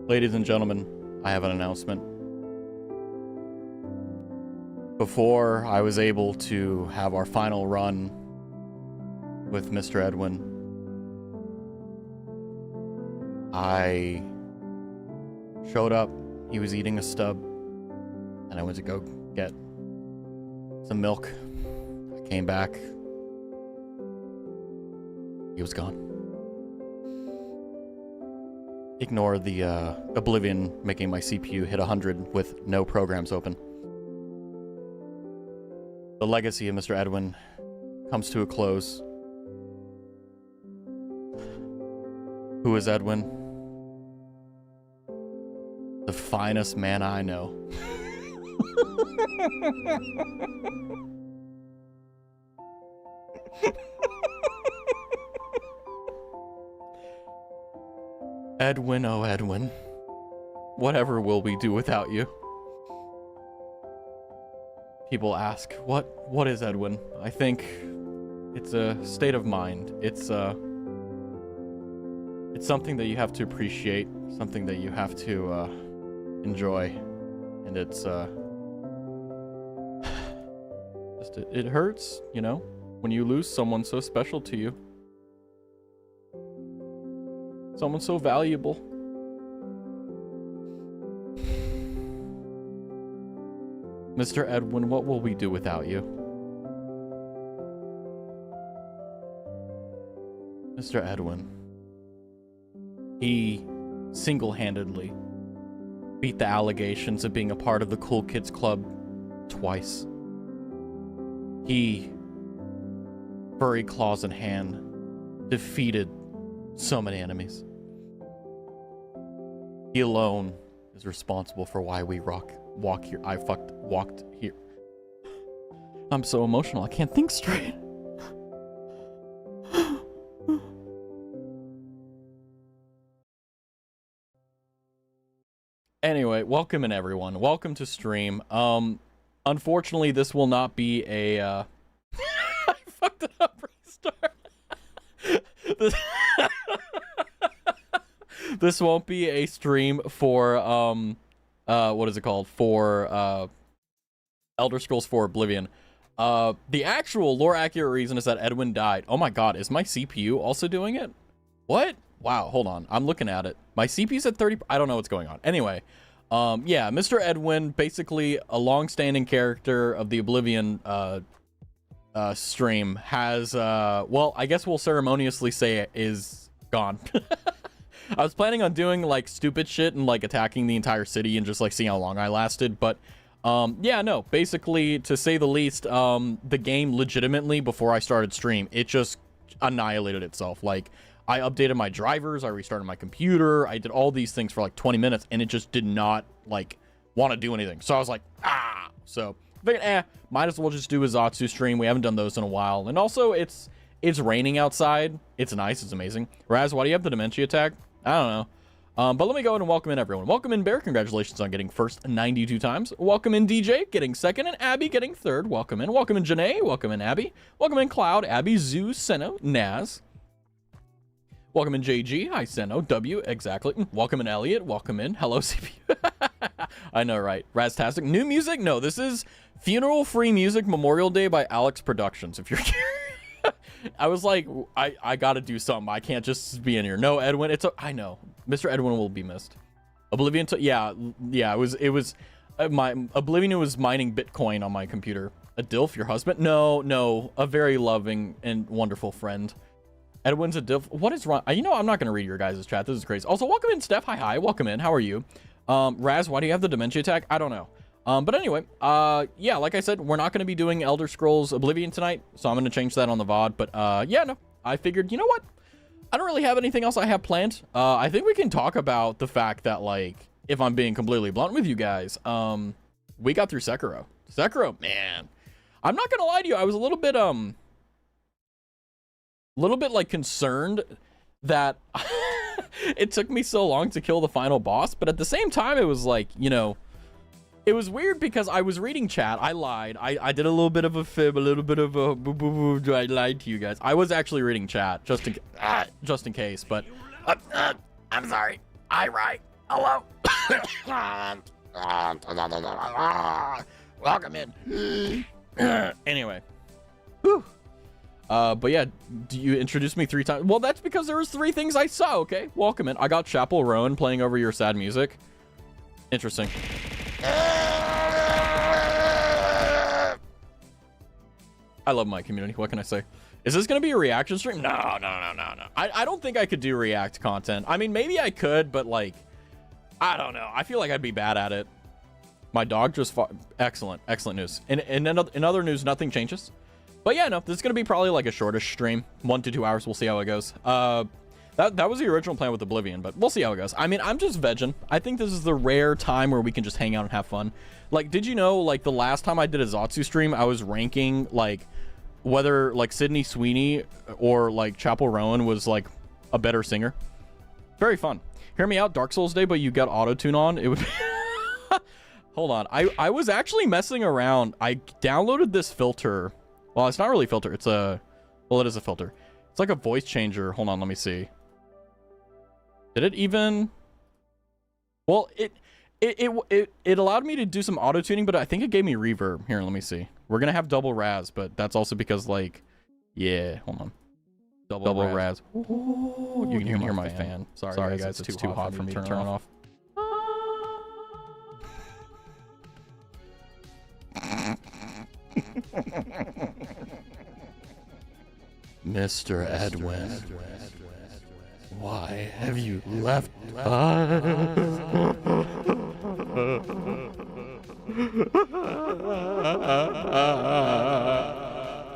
Ladies and gentlemen, I have an announcement. Before I was able to have our final run with Mr. Edwin, I showed up, he was eating a stub, and I went to go get some milk. I came back, he was gone. Ignore the Oblivion making my CPU hit 100 with no programs open. The legacy of Mr. Edwin comes to a close. Who is Edwin? The finest man I know. Edwin, oh Edwin. Whatever will we do without you? People ask, what is Edwin? I think it's a state of mind. It's something that you have to appreciate, something that you have to enjoy, and it's just it hurts, you know, when you lose someone so special to you, someone so valuable. Mr. Edwin, what will we do without you? Mr. Edwin. He single-handedly beat the allegations of being a part of the Cool Kids Club twice. He, furry claws in hand, defeated so many enemies. He alone is responsible for why we walk here. I walked here. I'm so emotional, I can't think straight. Anyway, welcome in everyone. Welcome to stream. Unfortunately, this will not be a I fucked it up, restart. This won't be a stream for what is it called? For Elder Scrolls 4 Oblivion. The actual lore accurate reason is that Edwin died. Oh my god, is my CPU also doing it? What? Wow, hold on. I'm looking at it. My CPU's at 30. I don't know what's going on. Anyway, yeah, Mr. Edwin, basically a long-standing character of the Oblivion stream, has well, I guess we'll ceremoniously say it is gone. I was planning on doing like stupid shit and like attacking the entire city and just like seeing how long I lasted, but yeah, no, basically, to say the least, the game legitimately, before I started stream, it just annihilated itself. Like, I updated my drivers, I restarted my computer, I did all these things for like 20 minutes, and it just did not, like, want to do anything. So I was like, ah! So, but, might as well just do a Zatsu stream. We haven't done those in a while. And also, it's raining outside. It's nice, it's amazing. Raz, why do you have the dementia tag? I don't know. But let me go ahead and welcome in everyone. Welcome in Bear, congratulations on getting first 92 times. Welcome in DJ, getting second, and Abby getting third. Welcome in. Welcome in Janae, welcome in Abby. Welcome in Cloud, Abby, Zoo, Seno, Naz. Welcome in JG, hi Seno, W, exactly. Welcome in Elliot, welcome in. Hello CPU. I know, right? Raztastic, new music? No, this is Funeral Free Music Memorial Day by Alex Productions, if you're curious. I was like, I gotta do something. I can't just be in here. No, Edwin, I know. Mr. Edwin will be missed. Oblivion, yeah, it was, my Oblivion was mining Bitcoin on my computer. A DILF, your husband? No, a very loving and wonderful friend. Edwin's a DILF. What is wrong? You know, I'm not gonna read your guys' chat. This is crazy. Also, welcome in, Steph. Hi, welcome in. How are you? Raz, why do you have the dementia attack? I don't know. But anyway, yeah, like I said, we're not going to be doing Elder Scrolls Oblivion tonight, so I'm going to change that on the VOD, but, yeah, no, I figured, you know what? I don't really have anything else I have planned. I think we can talk about the fact that, like, if I'm being completely blunt with you guys, we got through Sekiro. Sekiro, man, I'm not going to lie to you, I was a little bit, like, concerned that it took me so long to kill the final boss, but at the same time, it was like, you know, it was weird because I was reading chat. I lied. I did a little bit of a fib, a little bit of a boo-boo-boo. I lied to you guys. I was actually reading chat just in case, but I'm sorry. I Hello. Welcome in. Anyway. Whew. But yeah, do you introduce me 3 times? Well, that's because there was 3 things I saw, okay? Welcome in. I got Chapel Rowan playing over your sad music. Interesting. I love my community. What can I say? Is this going to be a reaction stream? No. I don't think I could do react content. I mean, maybe I could, but like, I don't know. I feel like I'd be bad at it. My dog just fought. Excellent news. And in other news, nothing changes. But yeah, no, this is going to be probably like a shortish stream. 1 to 2 hours. We'll see how it goes. That was the original plan with Oblivion, but we'll see how it goes. I mean, I'm just vegging. I think this is the rare time where we can just hang out and have fun. Like, did you know, like, the last time I did a Zatsu stream, I was ranking, like, whether, like, Sydney Sweeney or, like, Chapel Rowan was, like, a better singer. Very fun. Hear me out, Dark Souls Day, but you got auto-tune on. It would be... Hold on. I was actually messing around. I downloaded this filter. Well, it's not really a filter. It's a... Well, it is a filter. It's like a voice changer. Hold on, let me see. Did it even... Well, it allowed me to do some auto-tuning, but I think it gave me reverb. Here, let me see. We're gonna have double Raz, but that's also because, like... Yeah, hold on. Double Raz. Ooh, you can hear my fan. Sorry guys, it's too hot for me to turn it off. Mr. Edwin, why have you left us?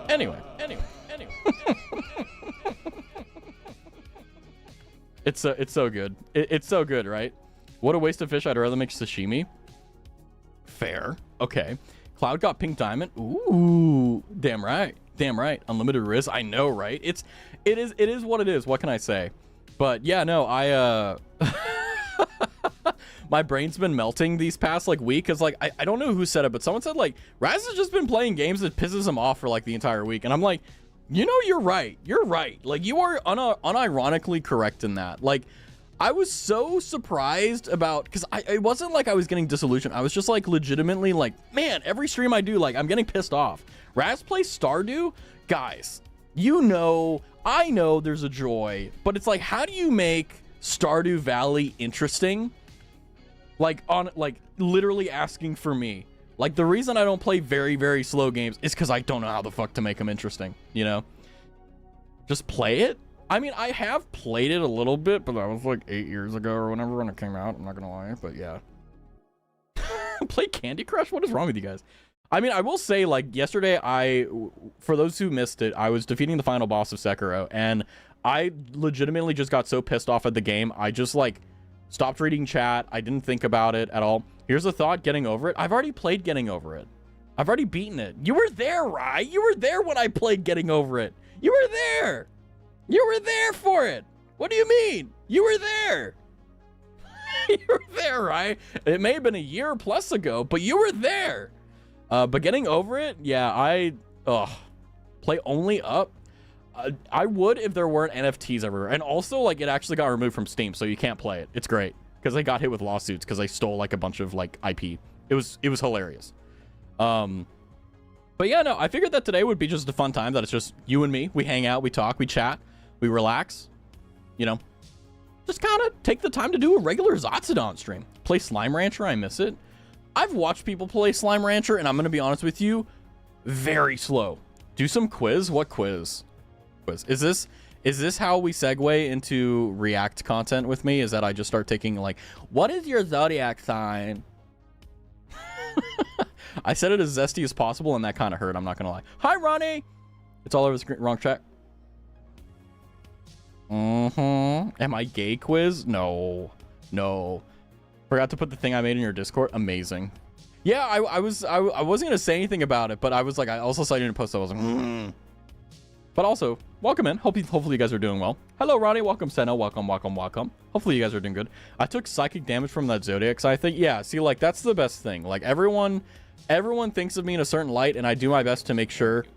Anyway. It's so good. It's so good, right? What a waste of fish. I'd rather make sashimi. Fair. Okay. Cloud got pink diamond. Ooh, damn right. Unlimited Riz. I know, right? It is what it is. What can I say? But yeah, no, my brain's been melting these past like week because like I don't know who said it, but someone said like Raz has just been playing games that pisses him off for like the entire week, and I'm like, you know, you're right. Like, you are unironically correct in that. Like, I was so surprised about, because it wasn't like I was getting disillusioned. I was just like legitimately like, man, every stream I do, like, I'm getting pissed off. Raz plays Stardew. Guys, you know, I know there's a joy, but it's like, how do you make Stardew Valley interesting? Like, literally asking for me. Like, the reason I don't play very, very slow games is because I don't know how the fuck to make them interesting, you know? Just play it? I mean, I have played it a little bit, but that was like 8 years ago or whenever when it came out. I'm not gonna lie, but yeah. Play Candy Crush? What is wrong with you guys? I mean, I will say, like, yesterday, for those who missed it, I was defeating the final boss of Sekiro, and I legitimately just got so pissed off at the game, I just, like, stopped reading chat. I didn't think about it at all. Here's the thought, getting over it. I've already played Getting Over It. I've already beaten it. You were there, Rye. You were there when I played Getting Over It. You were there. You were there for it. What do you mean? You were there. You were there, Rye. It may have been a year plus ago, but you were there. But Getting Over It, yeah, play only up. I would if there weren't NFTs everywhere. And also, like, it actually got removed from Steam, so you can't play it. It's great. Because they got hit with lawsuits because they stole like a bunch of like IP. It was hilarious. But yeah, no, I figured that today would be just a fun time, that it's just you and me. We hang out, we talk, we chat, we relax. You know, just kind of take the time to do a regular Zatsudan stream. Play Slime Rancher, I miss it. I've watched people play Slime Rancher, and I'm gonna be honest with you, very slow. Do some quiz. What quiz? Is this how we segue into React content with me? Is that I just start taking like, what is your zodiac sign? I said it as zesty as possible, and that kind of hurt. I'm not gonna lie. Hi, Ronnie. It's all over the screen. Wrong chat. Am I gay quiz? No. Forgot to put the thing I made in your Discord. Amazing. Yeah, I wasn't gonna say anything about it, but I was like, I also saw you didn't post. So I was like, But also, welcome in. Hopefully you guys are doing well. Hello, Ronnie. Welcome, Senna. Welcome. Hopefully you guys are doing good. I took psychic damage from that Zodiac, so I think, yeah, see, like, that's the best thing. Like, everyone thinks of me in a certain light, and I do my best to make sure,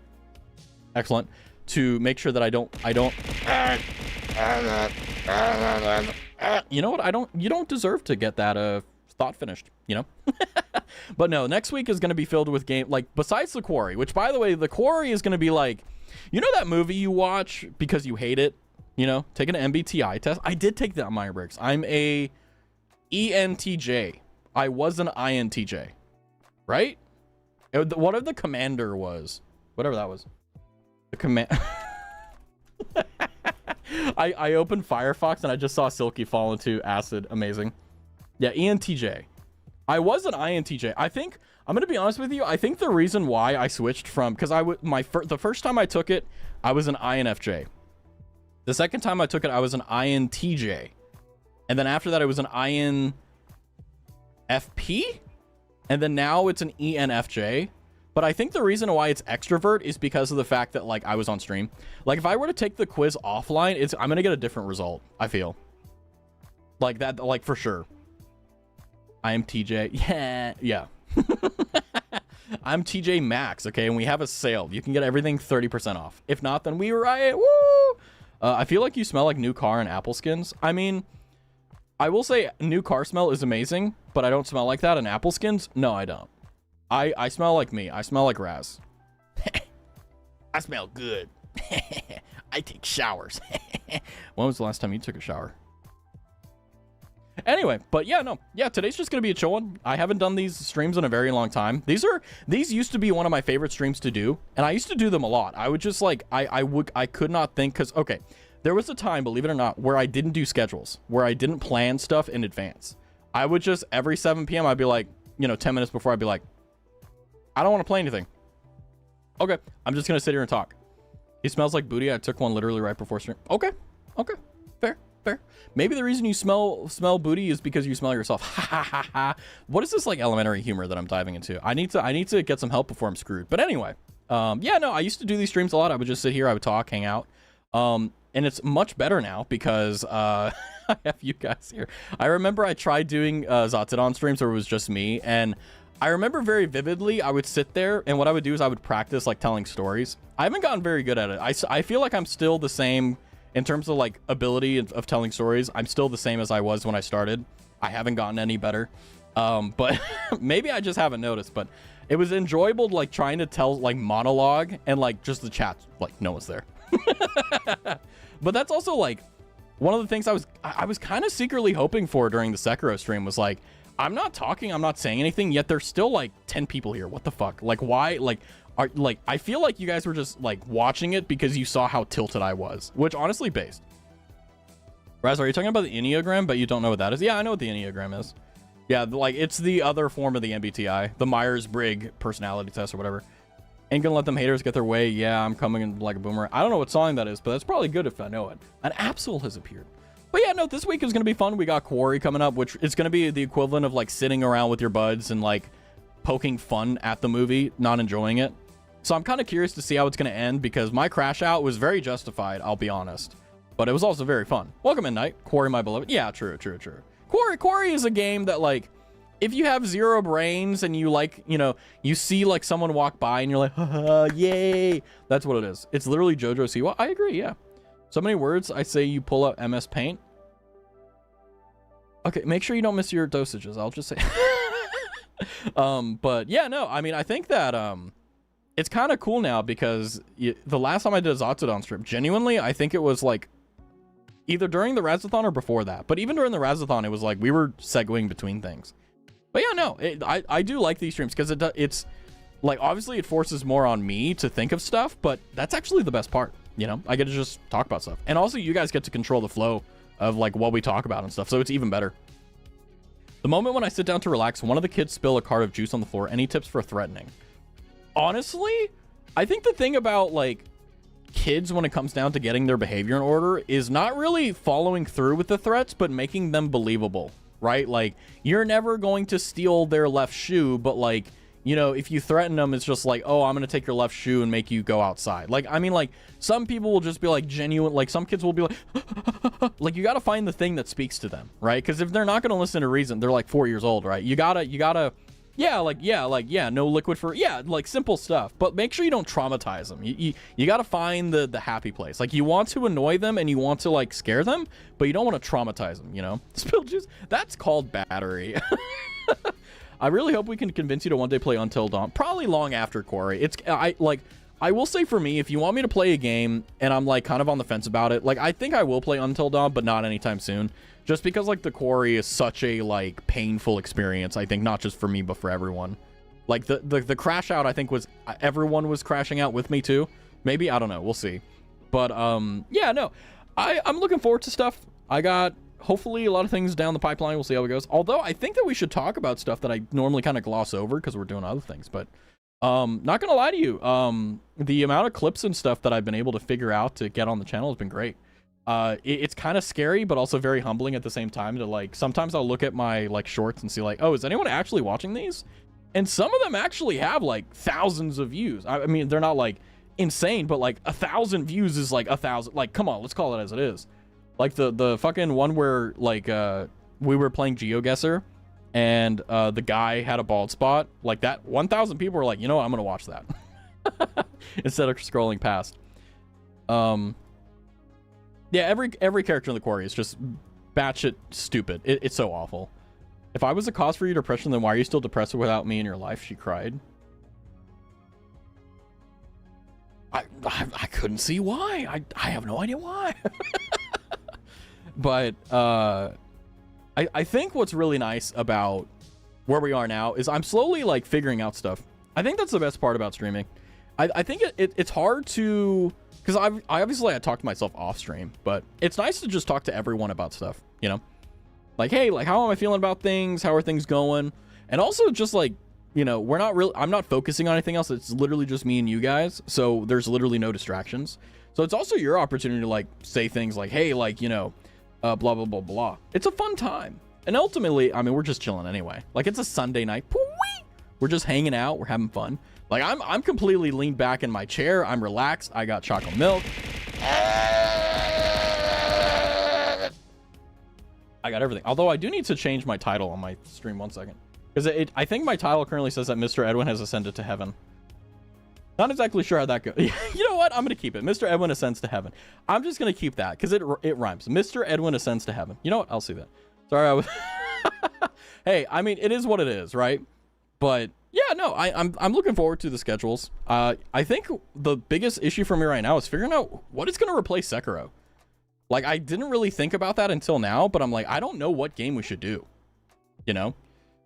excellent, to make sure that I don't, You know what? You don't deserve to get that thought finished, you know? But no, next week is going to be filled with besides the Quarry, which by the way, the Quarry is going to be like, you know that movie you watch because you hate it, you know, taking an MBTI test. I did take that on Myers-Briggs. I'm a ENTJ. I was an INTJ, right? Whatever the commander was, whatever that was. The command. I opened Firefox and I just saw Silky fall into acid. Amazing. Yeah, ENTJ. I was an INTJ. I think I'm gonna be honest with you. I think the reason why I switched from because the first time I took it, I was an INFJ. The second time I took it, I was an INTJ, and then after that, I was an INFP, and then now it's an ENFJ. But I think the reason why it's extrovert is because of the fact that like I was on stream. Like if I were to take the quiz offline, I'm gonna get a different result. I feel like that, like for sure. I am TJ. Yeah. I'm TJ Maxx. Okay, and we have a sale. You can get everything 30% off. If not, then we riot. Woo! I feel like you smell like new car and apple skins. I mean, I will say new car smell is amazing, but I don't smell like that. And apple skins, no, I don't. I smell like me. I smell like Raz. I smell good. I take showers. When was the last time you took a shower? Anyway, but yeah, no. Yeah, today's just gonna be a chill one. I haven't done these streams in a very long time. These used to be one of my favorite streams to do, and I used to do them a lot. I would just like I could not think, because okay, there was a time, believe it or not, where I didn't do schedules, where I didn't plan stuff in advance. I would just every 7 p.m. I'd be like, you know, 10 minutes before, I'd be like, I don't want to play anything. Okay, I'm just gonna sit here and talk. He smells like booty. I took one literally right before stream. Okay, fair. Maybe the reason you smell booty is because you smell yourself. Ha ha ha ha. What is this like elementary humor that I'm diving into? I need to get some help before I'm screwed. But anyway, yeah, no, I used to do these streams a lot. I would just sit here, I would talk, hang out. And it's much better now because I have you guys here. I remember I tried doing Zatsudan streams where it was just me, and I remember very vividly I would sit there, and what I would do is I would practice like telling stories. I haven't gotten very good at it. I feel like I'm still the same in terms of like ability of telling stories. I'm still the same as I was when I started. I haven't gotten any better, but maybe I just haven't noticed. But it was enjoyable to like trying to tell like monologue, and like just the chat, like no one's there. But that's also like one of the things I was kind of secretly hoping for during the Sekiro stream was like, I'm not talking, I'm not saying anything, yet there's still like 10 people here. What the fuck? Like why? Like I feel like you guys were just like watching it because you saw how tilted I was, which honestly based. Raz, are you talking about the Enneagram, but you don't know what that is? Yeah, I know what the Enneagram is. Yeah, like it's the other form of the MBTI, the Myers-Briggs personality test or whatever. Ain't gonna let them haters get their way. Yeah, I'm coming in like a boomerang. I don't know what song that is, but that's probably good if I know it. An Absol has appeared. But yeah, no, this week is gonna be fun. We got Quarry coming up, which is gonna be the equivalent of like sitting around with your buds and like poking fun at the movie, not enjoying it. So I'm kind of curious to see how it's going to end, because my crash out was very justified, I'll be honest. But it was also very fun. Welcome in, Night. Quarry, my beloved. Yeah, true. Quarry is a game that, like, if you have zero brains and you, like, you know, you see, like, someone walk by and you're like, haha, yay. That's what it is. It's literally JoJo Siwa. I agree, yeah. So many words. I say you pull out MS Paint. Okay, make sure you don't miss your dosages. I'll just say. But, yeah, no, I mean, I think that, it's kind of cool now, because the last time I did a Zatsudan stream, genuinely, I think it was like either during the Raztathon or before that. But even during the Raztathon, it was like we were segueing between things. But yeah, no, I do like these streams because it's like, obviously it forces more on me to think of stuff, but that's actually the best part. You know, I get to just talk about stuff. And also you guys get to control the flow of like what we talk about and stuff. So it's even better. The moment when I sit down to relax, one of the kids spill a cart of juice on the floor. Any tips for threatening? Honestly, I think the thing about like kids when it comes down to getting their behavior in order is not really following through with the threats, but making them believable, right? Like, you're never going to steal their left shoe, but like, you know, if you threaten them, it's just like, oh, I'm gonna take your left shoe and make you go outside. Like, I mean, like, some people will just be like genuine, like some kids will be like like, you gotta find the thing that speaks to them, right? Because if they're not gonna listen to reason, they're like 4 years old, right? You gotta yeah, no liquid for, yeah, like simple stuff. But make sure you don't traumatize them. You got to find the happy place. Like, you want to annoy them and you want to like scare them, but you don't want to traumatize them, you know? Spill juice, that's called battery. I really hope we can convince you to one day play Until Dawn. Probably long after Quarry. I will say, for me, if you want me to play a game and I'm like kind of on the fence about it, like, I think I will play Until Dawn, but not anytime soon. Just because like the Quarry is such a like painful experience, I think, not just for me but for everyone. Like the crash out, I think, was everyone was crashing out with me too. Maybe, I don't know, we'll see. But yeah, no, I'm looking forward to stuff. I got hopefully a lot of things down the pipeline. We'll see how it goes. Although I think that we should talk about stuff that I normally kind of gloss over because we're doing other things. But not gonna lie to you, the amount of clips and stuff that I've been able to figure out to get on the channel has been great. It's kind of scary but also very humbling at the same time to like, sometimes I'll look at my like shorts and see like, oh, is anyone actually watching these? And some of them actually have like thousands of views. I mean, they're not like insane, but like 1,000 views is like 1,000. Like, come on, let's call it as it is. Like the fucking one where like we were playing GeoGuessr and the guy had a bald spot. Like, that 1,000 people were like, you know what, I'm gonna watch that instead of scrolling past. Yeah, every character in the Quarry is just batshit stupid. It's so awful. If I was a cause for your depression, then why are you still depressed without me in your life? She cried. I couldn't see why. I have no idea why. But I think what's really nice about where we are now is I'm slowly like figuring out stuff. I think that's the best part about streaming. I think it's hard to, because I obviously talk to myself off stream, but it's nice to just talk to everyone about stuff, you know? Like, hey, like, how am I feeling about things? How are things going? And also just like, you know, I'm not focusing on anything else. It's literally just me and you guys. So there's literally no distractions. So it's also your opportunity to like say things like, hey, like, you know, blah, blah, blah, blah. It's a fun time. And ultimately, I mean, we're just chilling anyway. Like, it's a Sunday night. We're just hanging out. We're having fun. Like, I'm completely leaned back in my chair. I'm relaxed. I got chocolate milk. I got everything. Although I do need to change my title on my stream. 1 second. Because I think my title currently says that Mr. Edwin has ascended to heaven. Not exactly sure how that goes. You know what? I'm going to keep it. Mr. Edwin ascends to heaven. I'm just going to keep that because it rhymes. Mr. Edwin ascends to heaven. You know what? I'll see that. Sorry, I was... Hey, I mean, it is what it is, right? But yeah, no, I'm looking forward to the schedules. I think the biggest issue for me right now is figuring out what is going to replace Sekiro. Like, I didn't really think about that until now, but I'm like, I don't know what game we should do. You know?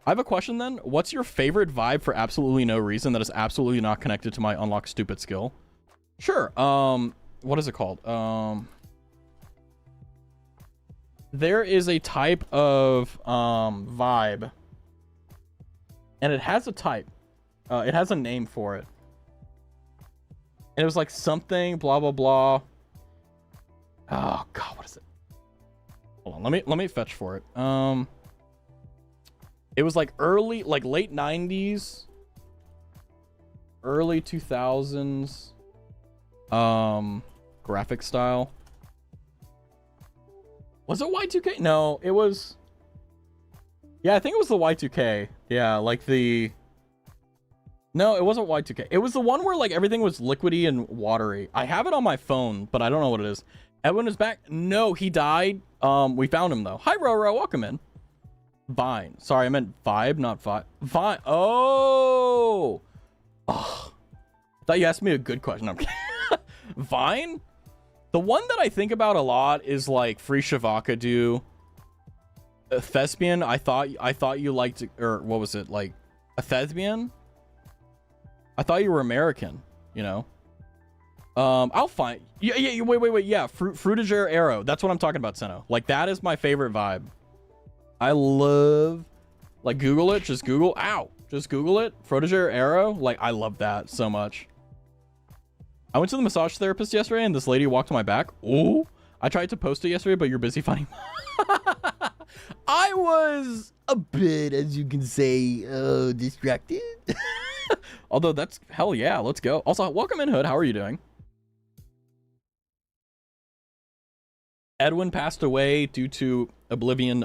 I have a question then. What's your favorite vibe for absolutely no reason that is absolutely not connected to my unlock stupid skill? Sure. What is it called? There is a type of vibe. And it has a type. It has a name for it. And it was like something blah blah blah. Oh god, what is it? Hold on, let me fetch for it. It was like late 90s, early 2000s graphic style. Was it Y2K? No, it was. Yeah, I think it was the Y2K. Yeah, like the... No, it wasn't Y2K. It was the one where like everything was liquidy and watery. I have it on my phone, but I don't know what it is. Edwin is back. No, he died. We found him though. Hi, Roro. Welcome in. Vine. Sorry, I meant vibe, not vibe. Vine. Oh. Oh. I thought you asked me a good question. I'm kidding. Vine? The one that I think about a lot is like Free Shavaka do. A thespian. I thought you liked, or what was it, like a thespian? I thought you were American, you know. I'll find. Yeah. Wait. Yeah, Fruitiger Arrow. That's what I'm talking about, Seno. Like, that is my favorite vibe. I love, like, Google it. Just Google. Ow. Just Google it. Fruitiger Arrow. Like, I love that so much. I went to the massage therapist yesterday, and this lady walked on my back. Oh, I tried to post it yesterday, but you're busy finding. I was a bit, as you can say, distracted. Although that's hell yeah. Let's go. Also, welcome in, Hood. How are you doing? Edwin passed away due to Oblivion.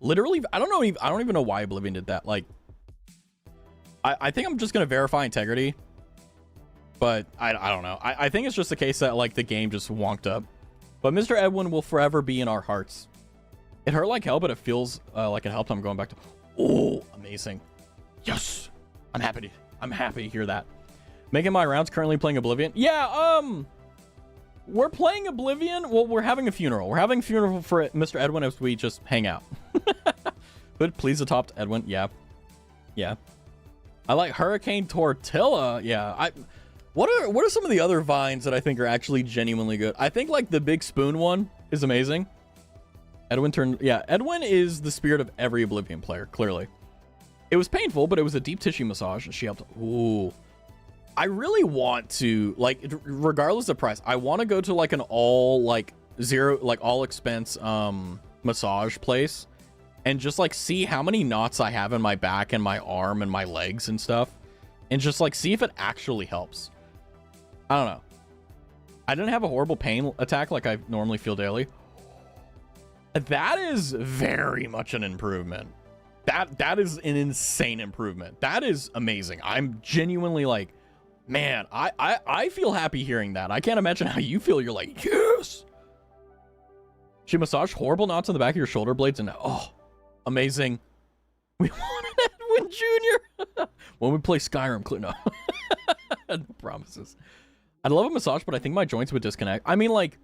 Literally, I don't even know why Oblivion did that. Like, I think I'm just gonna verify integrity, but I don't know. I think it's just the case that like the game just wonked up. But Mr. Edwin will forever be in our hearts. It hurt like hell, but it feels like it helped. I'm going back to. Oh, amazing! Yes, I'm happy to hear that. Making my rounds, currently playing Oblivion. Yeah, we're playing Oblivion. Well, we're having a funeral. We're having a funeral for Mr. Edwin as we just hang out. But please adopt Edwin. Yeah. Yeah. I like Hurricane Tortilla. Yeah. What are some of the other vines that I think are actually genuinely good? I think like the Big Spoon one is amazing. Edwin is the spirit of every Oblivion player, clearly. It was painful, but it was a deep tissue massage and she helped. Ooh. I really want to, like, regardless of price, I want to go to like an all expense massage place and just like see how many knots I have in my back and my arm and my legs and stuff, and just like see if it actually helps. I don't know. I didn't have a horrible pain attack like I normally feel daily. That is very much an improvement. That is an insane improvement. That is amazing. I'm genuinely like, man, I feel happy hearing that. I can't imagine how you feel. You're like, yes. She massaged horrible knots on the back of your shoulder blades, and oh, amazing. We wanted Edwin Jr. When we play Skyrim, no. No promises. I'd love a massage, but I think my joints would disconnect. I mean, like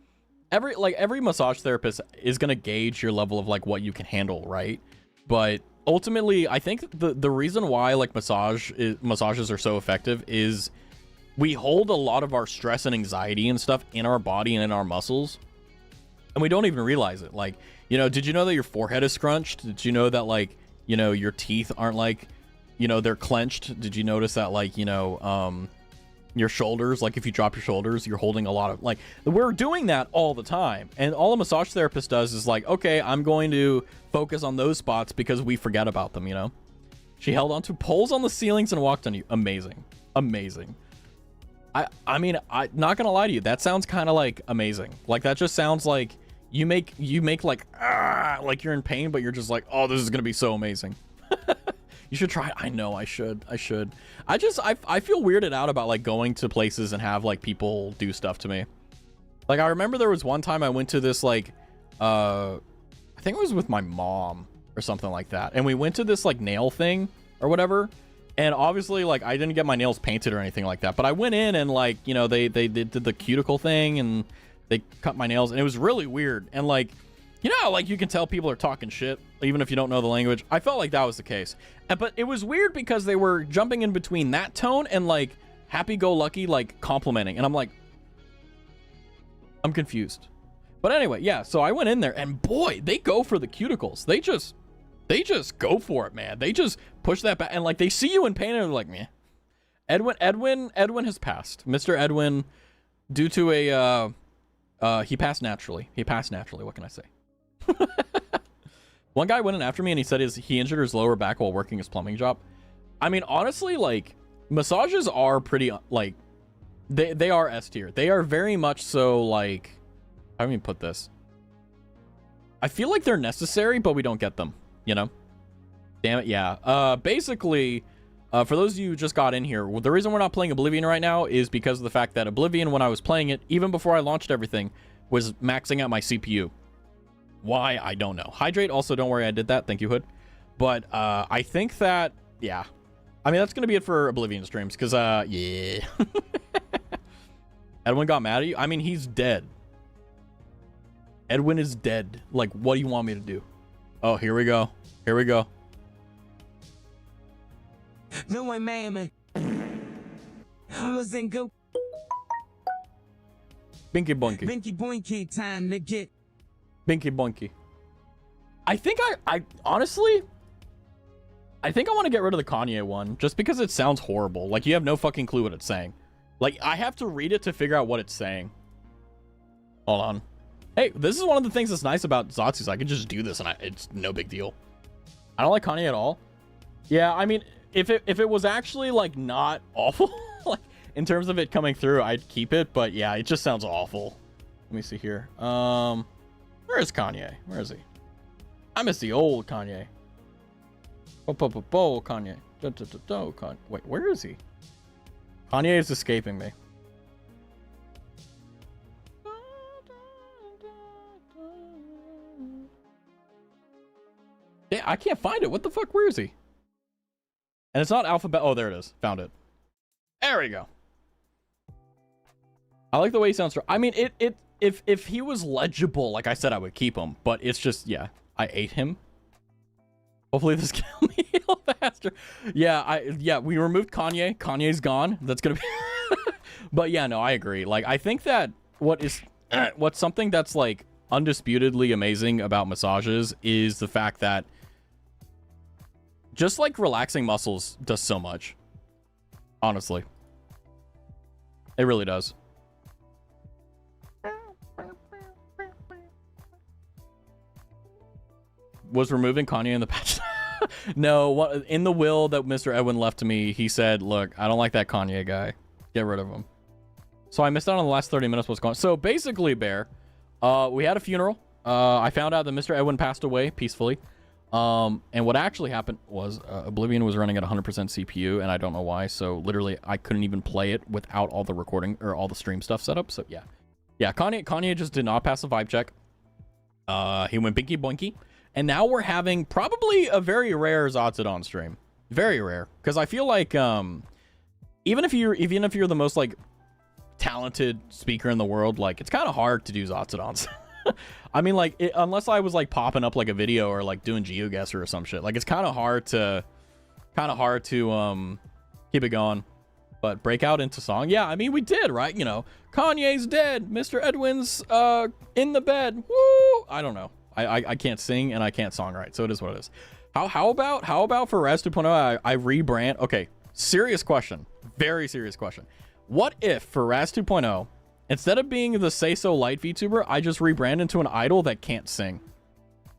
every massage therapist is gonna gauge your level of like what you can handle, right? But ultimately, I think the reason why like massages are so effective is we hold a lot of our stress and anxiety and stuff in our body and in our muscles, and we don't even realize it. Like, you know, did you know that your forehead is scrunched? Did you know that like, you know, your teeth aren't like, you know, they're clenched? Did you notice that like, you know, your shoulders, like if you drop your shoulders, you're holding a lot of, like, we're doing that all the time. And all a massage therapist does is like, okay, I'm going to focus on those spots because we forget about them, you know? She held onto poles on the ceilings and walked on you. Amazing. Amazing. I mean, I'm not gonna lie to you, that sounds kind of like amazing. Like, that just sounds like you make like you're in pain, but you're just like, oh, this is gonna be so amazing. You should try it. I know I should. I feel weirded out about like going to places and have like people do stuff to me. Like, I remember there was one time I went to this like, I think it was with my mom or something like that. And we went to this like nail thing or whatever. And obviously like I didn't get my nails painted or anything like that, but I went in and like, you know, they did the cuticle thing and they cut my nails, and it was really weird. And like, you know, like you can tell people are talking shit even if you don't know the language. I felt like that was the case. But it was weird because they were jumping in between that tone and like happy-go-lucky, like complimenting. And I'm like, I'm confused. But anyway, yeah, so I went in there and boy, they go for the cuticles. They just go for it, man. They just push that back, and like they see you in pain and they're like, meh. Edwin has passed. Mr. Edwin, due to a he passed naturally. What can I say? One guy went in after me and he said he injured his lower back while working his plumbing job. I mean, honestly, like, massages are pretty, like, they are S tier. They are very much so, like, how do we put this? I feel like they're necessary, but we don't get them, you know? Damn it, yeah. Basically, for those of you who just got in here, the reason we're not playing Oblivion right now is because of the fact that Oblivion, when I was playing it, even before I launched everything, was maxing out my CPU. Why? I don't know. Hydrate, also, don't worry, I did that. Thank you, Hood. But I think that, yeah. I mean, that's going to be it for Oblivion streams, because, yeah. Edwin got mad at you? I mean, he's dead. Edwin is dead. Like, what do you want me to do? Oh, here we go. Here we go. No one man. I was in go. Binky Bonky. Binky Boinky time to get. Binky Bonky. I think I honestly, I think I want to get rid of the Kanye one just because it sounds horrible. Like, you have no fucking clue what it's saying. Like, I have to read it to figure out what it's saying. Hold on. Hey, this is one of the things that's nice about Zatsu. I can just do this and it's no big deal. I don't like Kanye at all. Yeah, I mean, if it was actually like not awful, like in terms of it coming through, I'd keep it. But yeah, it just sounds awful. Let me see here. Where is Kanye? Where is he? I miss the old Kanye. Kanye. Kanye. Wait, where is he? Kanye is escaping me. Yeah, I can't find it. What the fuck? Where is he? And it's not alphabet. Oh, there it is. Found it. There we go. I like the way he sounds. I mean, if he was legible, like I said, I would keep him. But it's just, yeah, I ate him. Hopefully this can help me heal faster. Yeah, we removed Kanye. Kanye's gone. That's gonna be. But yeah, no, I agree. Like, I think that what's something that's like undisputedly amazing about massages is the fact that just like relaxing muscles does so much. Honestly, it really does. Was removing Kanye in the patch? No, what, in the will that Mr. Edwin left to me, he said, look, I don't like that Kanye guy. Get rid of him. So I missed out on the last 30 minutes. What's going on? So basically, Bear, we had a funeral. I found out that Mr. Edwin passed away peacefully. And what actually happened was Oblivion was running at 100% CPU, and I don't know why. So literally, I couldn't even play it without all the recording or all the stream stuff set up. So yeah. Yeah, Kanye just did not pass the vibe check. He went binky boinky. And now we're having probably a very rare Zatsudan stream. Very rare. Because I feel like even if you're the most like talented speaker in the world, like it's kind of hard to do Zatsudans. I mean, like unless I was like popping up like a video or like doing GeoGuessr or some shit. Like it's kind of hard to keep it going. But break out into song. Yeah, I mean we did, right? You know, Kanye's dead. Mr. Edwin's in the bed. Woo! I don't know. I can't sing and I can't songwrite, so it is what it is. How about for Raz 2.0 I rebrand? Okay, serious question, very serious question. What if for Raz 2.0 instead of being the Say So Light VTuber, I just rebrand into an idol that can't sing?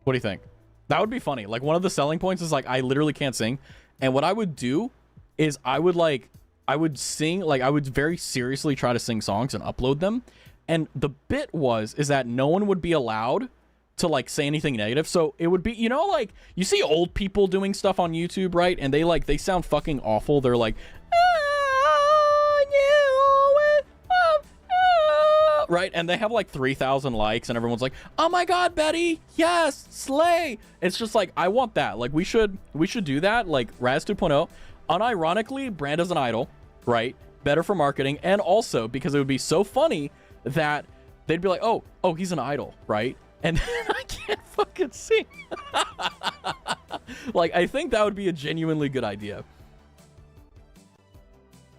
What do you think? That would be funny. Like one of the selling points is like I literally can't sing, and what I would do is I would sing, like I would very seriously try to sing songs and upload them, and the bit is that no one would be allowed to like say anything negative. So it would be, you know, like you see old people doing stuff on YouTube, right? And they sound fucking awful. They're like, right? And they have like 3,000 likes and everyone's like, oh my god, Betty, yes, slay. It's just like, I want that. Like we should do that. Like Raz 2.0 unironically brand as an idol, right? Better for marketing, and also because it would be so funny that they'd be like, oh, he's an idol, right? And I can't fucking sing. Like, I think that would be a genuinely good idea.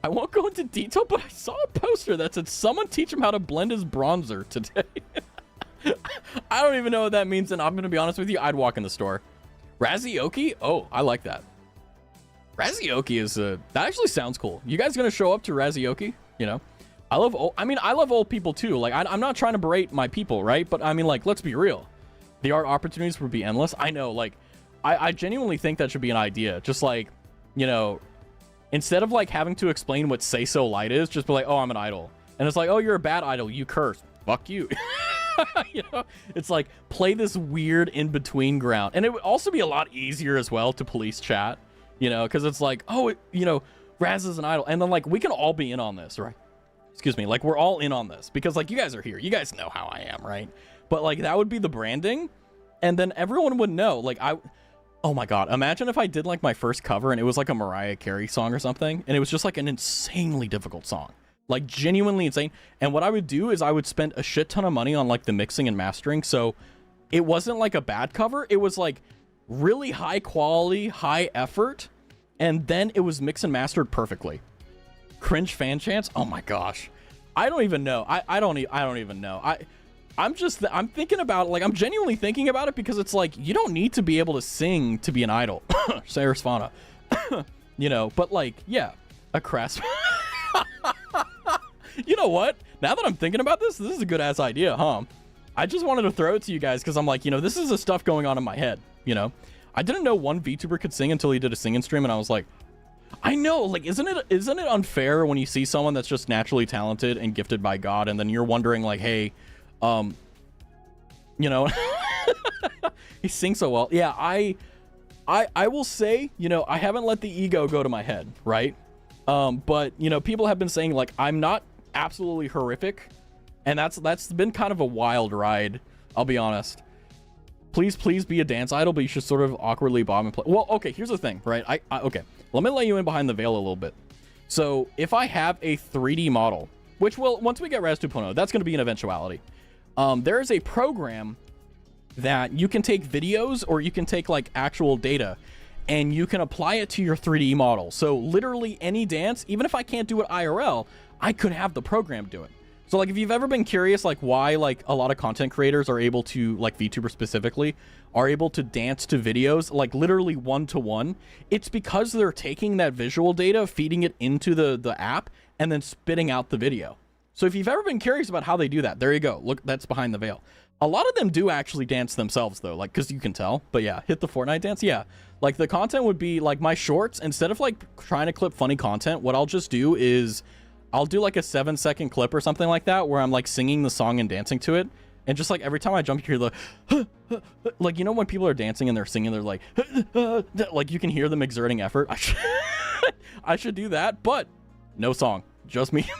I won't go into detail, but I saw a poster that said someone teach him how to blend his bronzer today. I don't even know what that means, and I'm going to be honest with you, I'd walk in the store. Razioki? Oh, I like that. Razioki is, that actually sounds cool. You guys going to show up to Razioki? You know? I love old people too. Like, I'm not trying to berate my people, right? But I mean, like, let's be real. The art opportunities would be endless. I know, like, I genuinely think that should be an idea. Just like, you know, instead of like having to explain what Say So Light is, just be like, oh, I'm an idol. And it's like, oh, you're a bad idol. You curse. Fuck you. You know, it's like, play this weird in-between ground. And it would also be a lot easier as well to police chat, you know, because it's like, oh, you know, Raz is an idol. And then like, we can all be in on this, right? Excuse me, like we're all in on this because like you guys are here, you guys know how I am, right? But like that would be the branding, and then everyone would know. Like oh my god, imagine if I did like my first cover and it was like a Mariah Carey song or something, and it was just like an insanely difficult song, like genuinely insane. And what I would do is I would spend a shit ton of money on like the mixing and mastering, so it wasn't like a bad cover, it was like really high quality, high effort, and then it was mixed and mastered perfectly. Cringe fan chants? Oh my gosh. I don't even know. I don't even know. I'm thinking about it, like I'm genuinely thinking about it because it's like you don't need to be able to sing to be an idol. Sarah's Fauna. You know, but like, yeah, a crass. You know what? Now that I'm thinking about this is a good ass idea, huh? I just wanted to throw it to you guys because I'm like, you know, this is the stuff going on in my head, you know? I didn't know one VTuber could sing until he did a singing stream, and I was like, I know, like, isn't it unfair when you see someone that's just naturally talented and gifted by God, and then you're wondering, like, hey, you know, he sings so well. Yeah, I I will say, you know, I haven't let the ego go to my head, right? But you know, people have been saying like I'm not absolutely horrific, and that's been kind of a wild ride, I'll be honest. Please be a dance idol, but you should sort of awkwardly bob and play. Well, okay, here's the thing, right? Okay, let me let you in behind the veil a little bit. So if I have a 3D model, which will, once we get Raz 2.0, that's going to be an eventuality. There is a program that you can take videos, or you can take like actual data, and you can apply it to your 3D model. So literally any dance, even if I can't do it IRL, I could have the program do it. So like if you've ever been curious like why like a lot of content creators are able to, like VTubers specifically, are able to dance to videos like literally one-to-one, it's because they're taking that visual data, feeding it into the app, and then spitting out the video. So if you've ever been curious about how they do that, there you go. Look, that's behind the veil. A lot of them do actually dance themselves though, like, cause you can tell. But yeah, hit the Fortnite dance. Yeah, like the content would be like my shorts. Instead of like trying to clip funny content, what I'll just do is I'll do like a 7-second clip or something like that, where I'm like singing the song and dancing to it. And just like every time I jump, you hear the like, you know, when people are dancing and they're singing, they're like like you can hear them exerting effort. I should do that, but no song, just me.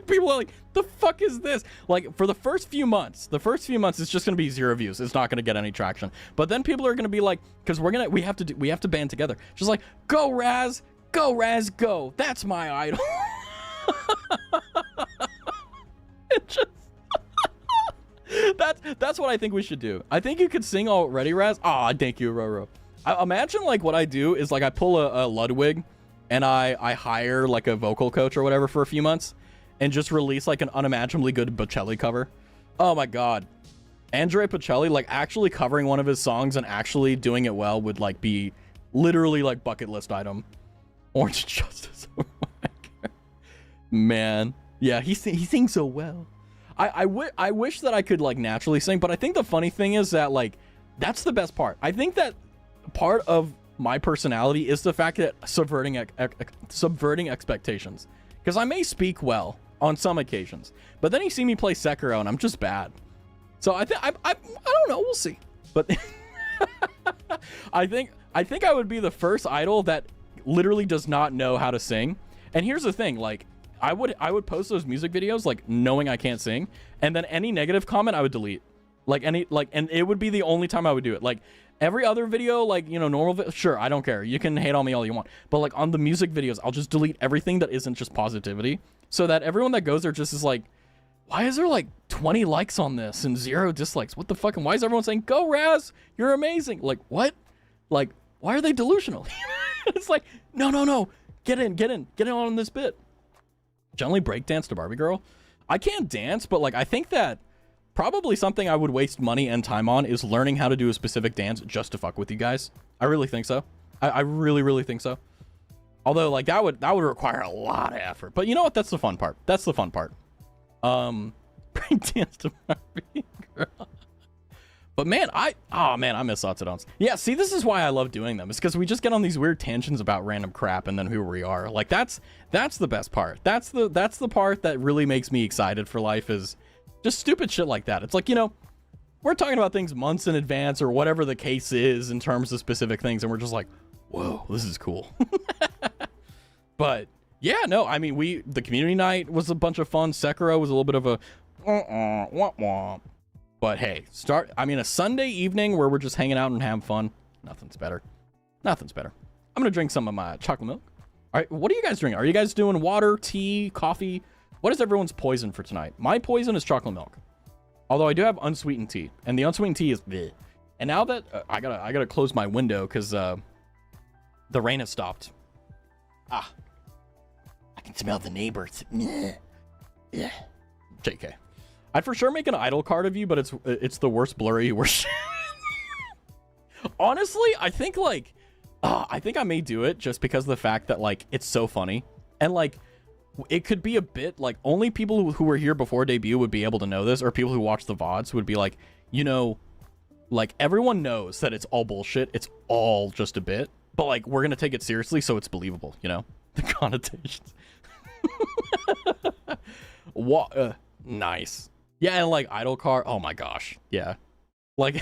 People are like, the fuck is this? Like for the first few months, it's just gonna be 0 views. It's not gonna get any traction. But then people are gonna be like, because we have to band together. Just like, go Raz, go. That's my idol. It just that's what I think we should do. I think you could sing already, Raz. Ah, thank you, Roro. I imagine like what I do is like I pull a Ludwig, and I hire like a vocal coach or whatever for a few months, and just release like an unimaginably good Bocelli cover. Oh my god, Andrea Bocelli, like actually covering one of his songs and actually doing it well would like be literally like bucket list item. Orange Justice. Oh my god, man. Yeah, he sings so well. I wish that I could like naturally sing, but I think the funny thing is that like that's the best part. I think that part of my personality is the fact that subverting expectations, because I may speak well on some occasions, but then you see me play Sekiro and I'm just bad. So I don't know, we'll see. But I think I would be the first idol that literally does not know how to sing. And here's the thing, like I would post those music videos like knowing I can't sing, and then any negative comment I would delete. And it would be the only time I would do it. Like every other video, like, you know, normal, sure, I don't care. You can hate on me all you want. But like on the music videos, I'll just delete everything that isn't just positivity, so that everyone that goes there just is like, why is there like 20 likes on this and 0 dislikes? What the fuck? And why is everyone saying, go Raz, you're amazing? Like, what? Like, why are they delusional? It's like, no. Get in on this bit. Generally breakdance to Barbie Girl. I can't dance, but like I think that probably something I would waste money and time on is learning how to do a specific dance just to fuck with you guys. I really think so. I really think so. Although like that would require a lot of effort. But you know what? That's the fun part. Breakdance to Barbie Girl. But man, I miss Zatsudans. Yeah, see, this is why I love doing them. It's because we just get on these weird tangents about random crap, and then who we are. Like that's the best part. That's the part that really makes me excited for life, is just stupid shit like that. It's like, you know, we're talking about things months in advance or whatever the case is in terms of specific things, and we're just like, whoa, this is cool. But yeah, no, I mean, the community night was a bunch of fun. Sekiro was a little bit of a womp. But hey, a Sunday evening where we're just hanging out and having fun, nothing's better. I'm gonna drink some of my chocolate milk. All right, what are you guys drinking? Are you guys doing water, tea, coffee? What is everyone's poison for tonight? My poison is chocolate milk. Although I do have unsweetened tea, and the unsweetened tea is bleh. And now that I gotta close my window because the rain has stopped. I can smell the neighbors. Yeah. JK. I'd for sure make an idol card of you, but it's the worst blurry worst. Honestly, I think like I think I may do it just because of the fact that like it's so funny, and like it could be a bit like only people who were here before debut would be able to know this, or people who watch the VODs would be like, you know, like everyone knows that it's all bullshit, it's all just a bit, but like we're gonna take it seriously so it's believable, you know, the connotations. What nice. Yeah, and like idol card, oh my gosh, yeah, like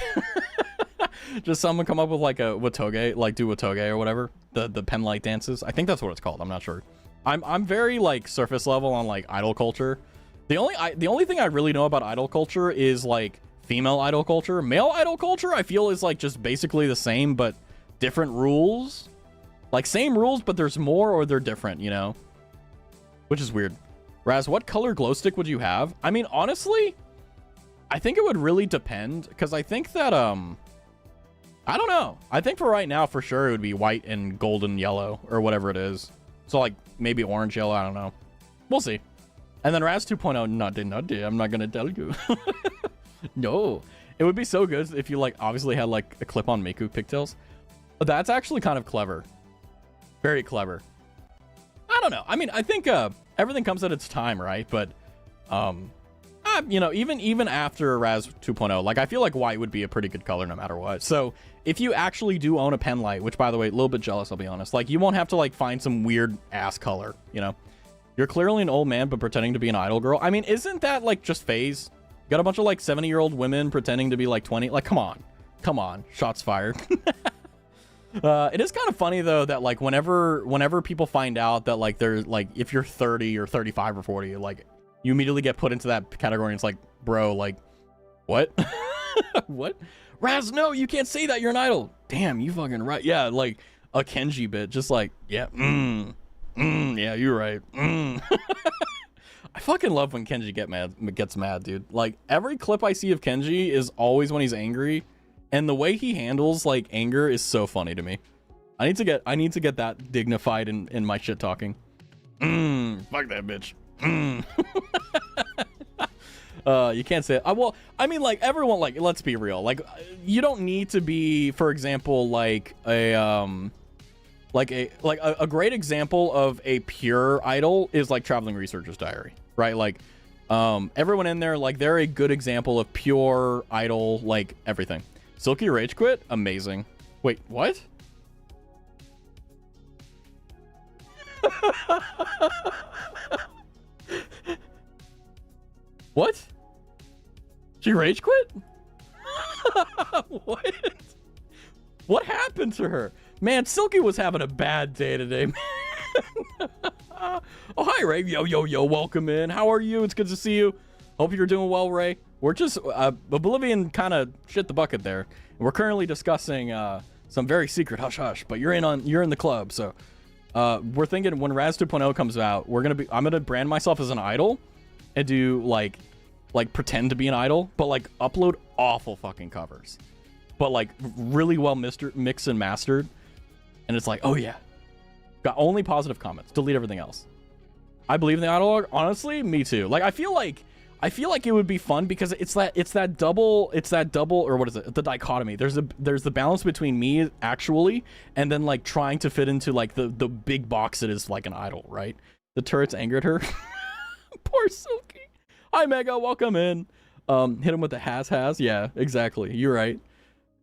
Just someone come up with like a watoge, like do watoge or whatever, the pen light dances. I think that's what it's called. I'm not sure. I'm very like surface level on like idol culture. The only thing I really know about idol culture is like female idol culture. Male idol culture I feel is like just basically the same but different rules. Like same rules but there's more or they're different, you know? Which is weird. Raz, what color glow stick would you have? I mean, honestly, I think it would really depend because I think that I don't know. I think for right now for sure it would be white and golden yellow or whatever it is. So like maybe orange yellow, I don't know. We'll see. And then Raz 2.0, nutty, I'm not gonna tell you. No. It would be so good if you like obviously had like a clip on Miku pigtails. But that's actually kind of clever. Very clever. I don't know. I mean, I think everything comes at its time, right? But you know, even after Raz 2.0, like I feel like white would be a pretty good color no matter what. So if you actually do own a pen light, which by the way, a little bit jealous, I'll be honest, like you won't have to like find some weird ass color, you know? You're clearly an old man, but pretending to be an idol girl. I mean, isn't that like just phase? You got a bunch of like 70-year-old women pretending to be like 20. Like, come on, shots fired. It is kind of funny though that like whenever people find out that like they're like if you're 30 or 35 or 40, like you immediately get put into that category. And it's like, bro, like what? What? Raz, no, you can't say that. You're an idol. Damn, you fucking right. Yeah, like a Kenji bit, just like yeah, yeah, you're right. I fucking love when Kenji gets mad, dude. Like every clip I see of Kenji is always when he's angry, and the way he handles like anger is so funny to me. I need to get that dignified in my shit talking. Fuck that bitch. You can't say it. Well, I mean, like everyone, like let's be real. Like you don't need to be, for example, like a great example of a pure idol is like Traveling Researcher's Diary, right? Like everyone in there, like they're a good example of pure idol, like everything. Silky Rage Quit, amazing. Wait, what? What? She rage quit? What? What happened to her? Man, Silky was having a bad day today, man. Oh, hi, Ray. Yo, welcome in. How are you? It's good to see you. Hope you're doing well, Ray. We're just, Oblivion kind of shit the bucket there. We're currently discussing some very secret hush-hush, but you're in the club, so we're thinking when Raz 2.0 comes out, I'm gonna brand myself as an idol and do like pretend to be an idol, but like upload awful fucking covers, but like really well mixed and mastered. And it's like, oh yeah, got only positive comments, delete everything else. I believe in the idol. Honestly, me too. Like I feel like it would be fun because it's that double, or what is it? The dichotomy. There's the balance between me actually and then like trying to fit into like the big box that is like an idol, right? The turrets angered her. Poor Silky. Hi Mega, welcome in. Hit him with the has. Yeah, exactly. You're right.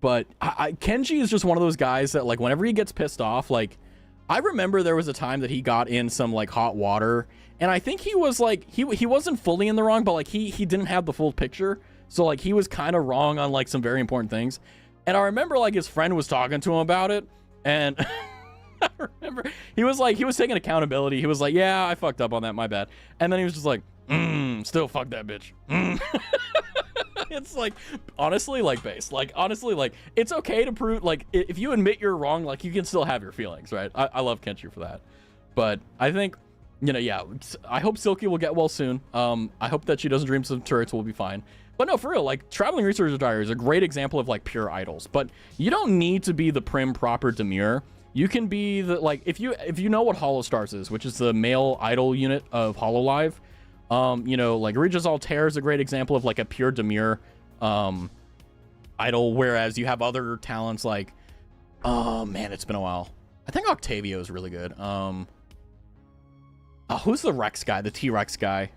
But Kenji is just one of those guys that like whenever he gets pissed off, like I remember there was a time that he got in some like hot water, and I think he was like he wasn't fully in the wrong, but like he didn't have the full picture, so like he was kind of wrong on like some very important things. And I remember like his friend was talking to him about it, and I remember he was taking accountability. He was like, yeah, I fucked up on that, my bad. And then he was just like, still fuck that bitch. It's like, honestly, like base, like honestly, like it's okay to prove, like if you admit you're wrong, like you can still have your feelings, right? I love Kenshi for that. But I think, you know, yeah, I hope Silky will get well soon. I hope that she doesn't dream some turrets will be fine. But no, for real, like Traveling Researcher's Diary is a great example of like pure idols, but you don't need to be the prim proper demure. You can be the, like, if you know what Hollow Stars is, which is the male idol unit of Hololive, you know, like Regis Altair is a great example of like a pure demure idol, whereas you have other talents like, oh man, it's been a while. I think Octavio is really good. Who's the Rex guy, the T-Rex guy?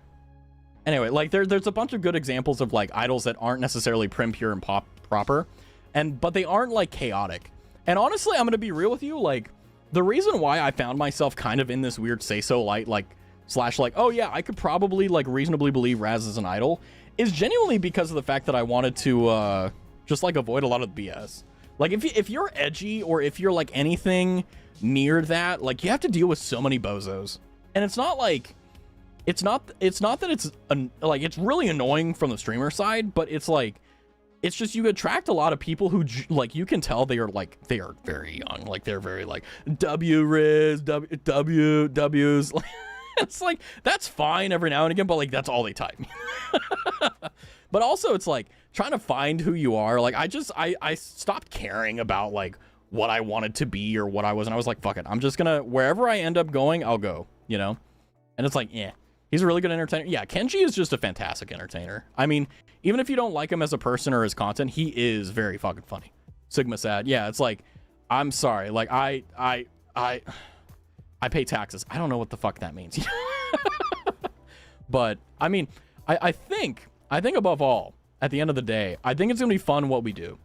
Anyway, like there's a bunch of good examples of like idols that aren't necessarily prim, pure, and proper, but they aren't like chaotic. And honestly, I'm gonna be real with you, like the reason why I found myself kind of in this weird say-so light, like slash like, oh yeah, I could probably like reasonably believe Raz is an idol, is genuinely because of the fact that I wanted to just like avoid a lot of BS. Like, if you're edgy or if you're like anything near that, like, you have to deal with so many bozos. And it's not like, it's not that it's like, it's really annoying from the streamer side, but it's like, it's just you attract a lot of people who, like, you can tell they are very young. Like, they're very like, W's. It's like, that's fine every now and again, but like, that's all they type. But also, it's like trying to find who you are. Like, I stopped caring about like what I wanted to be or what I was, and I was like, fuck it, I'm just gonna, wherever I end up going, I'll go, you know. And it's like, yeah, he's a really good entertainer. Yeah, Kenji is just a fantastic entertainer. I mean, even if you don't like him as a person or his content, he is very fucking funny. Sigma Sad, yeah, it's like, I'm sorry, like, I pay taxes. I don't know what the fuck that means. But I mean, I think above all, at the end of the day, I think it's gonna be fun what we do.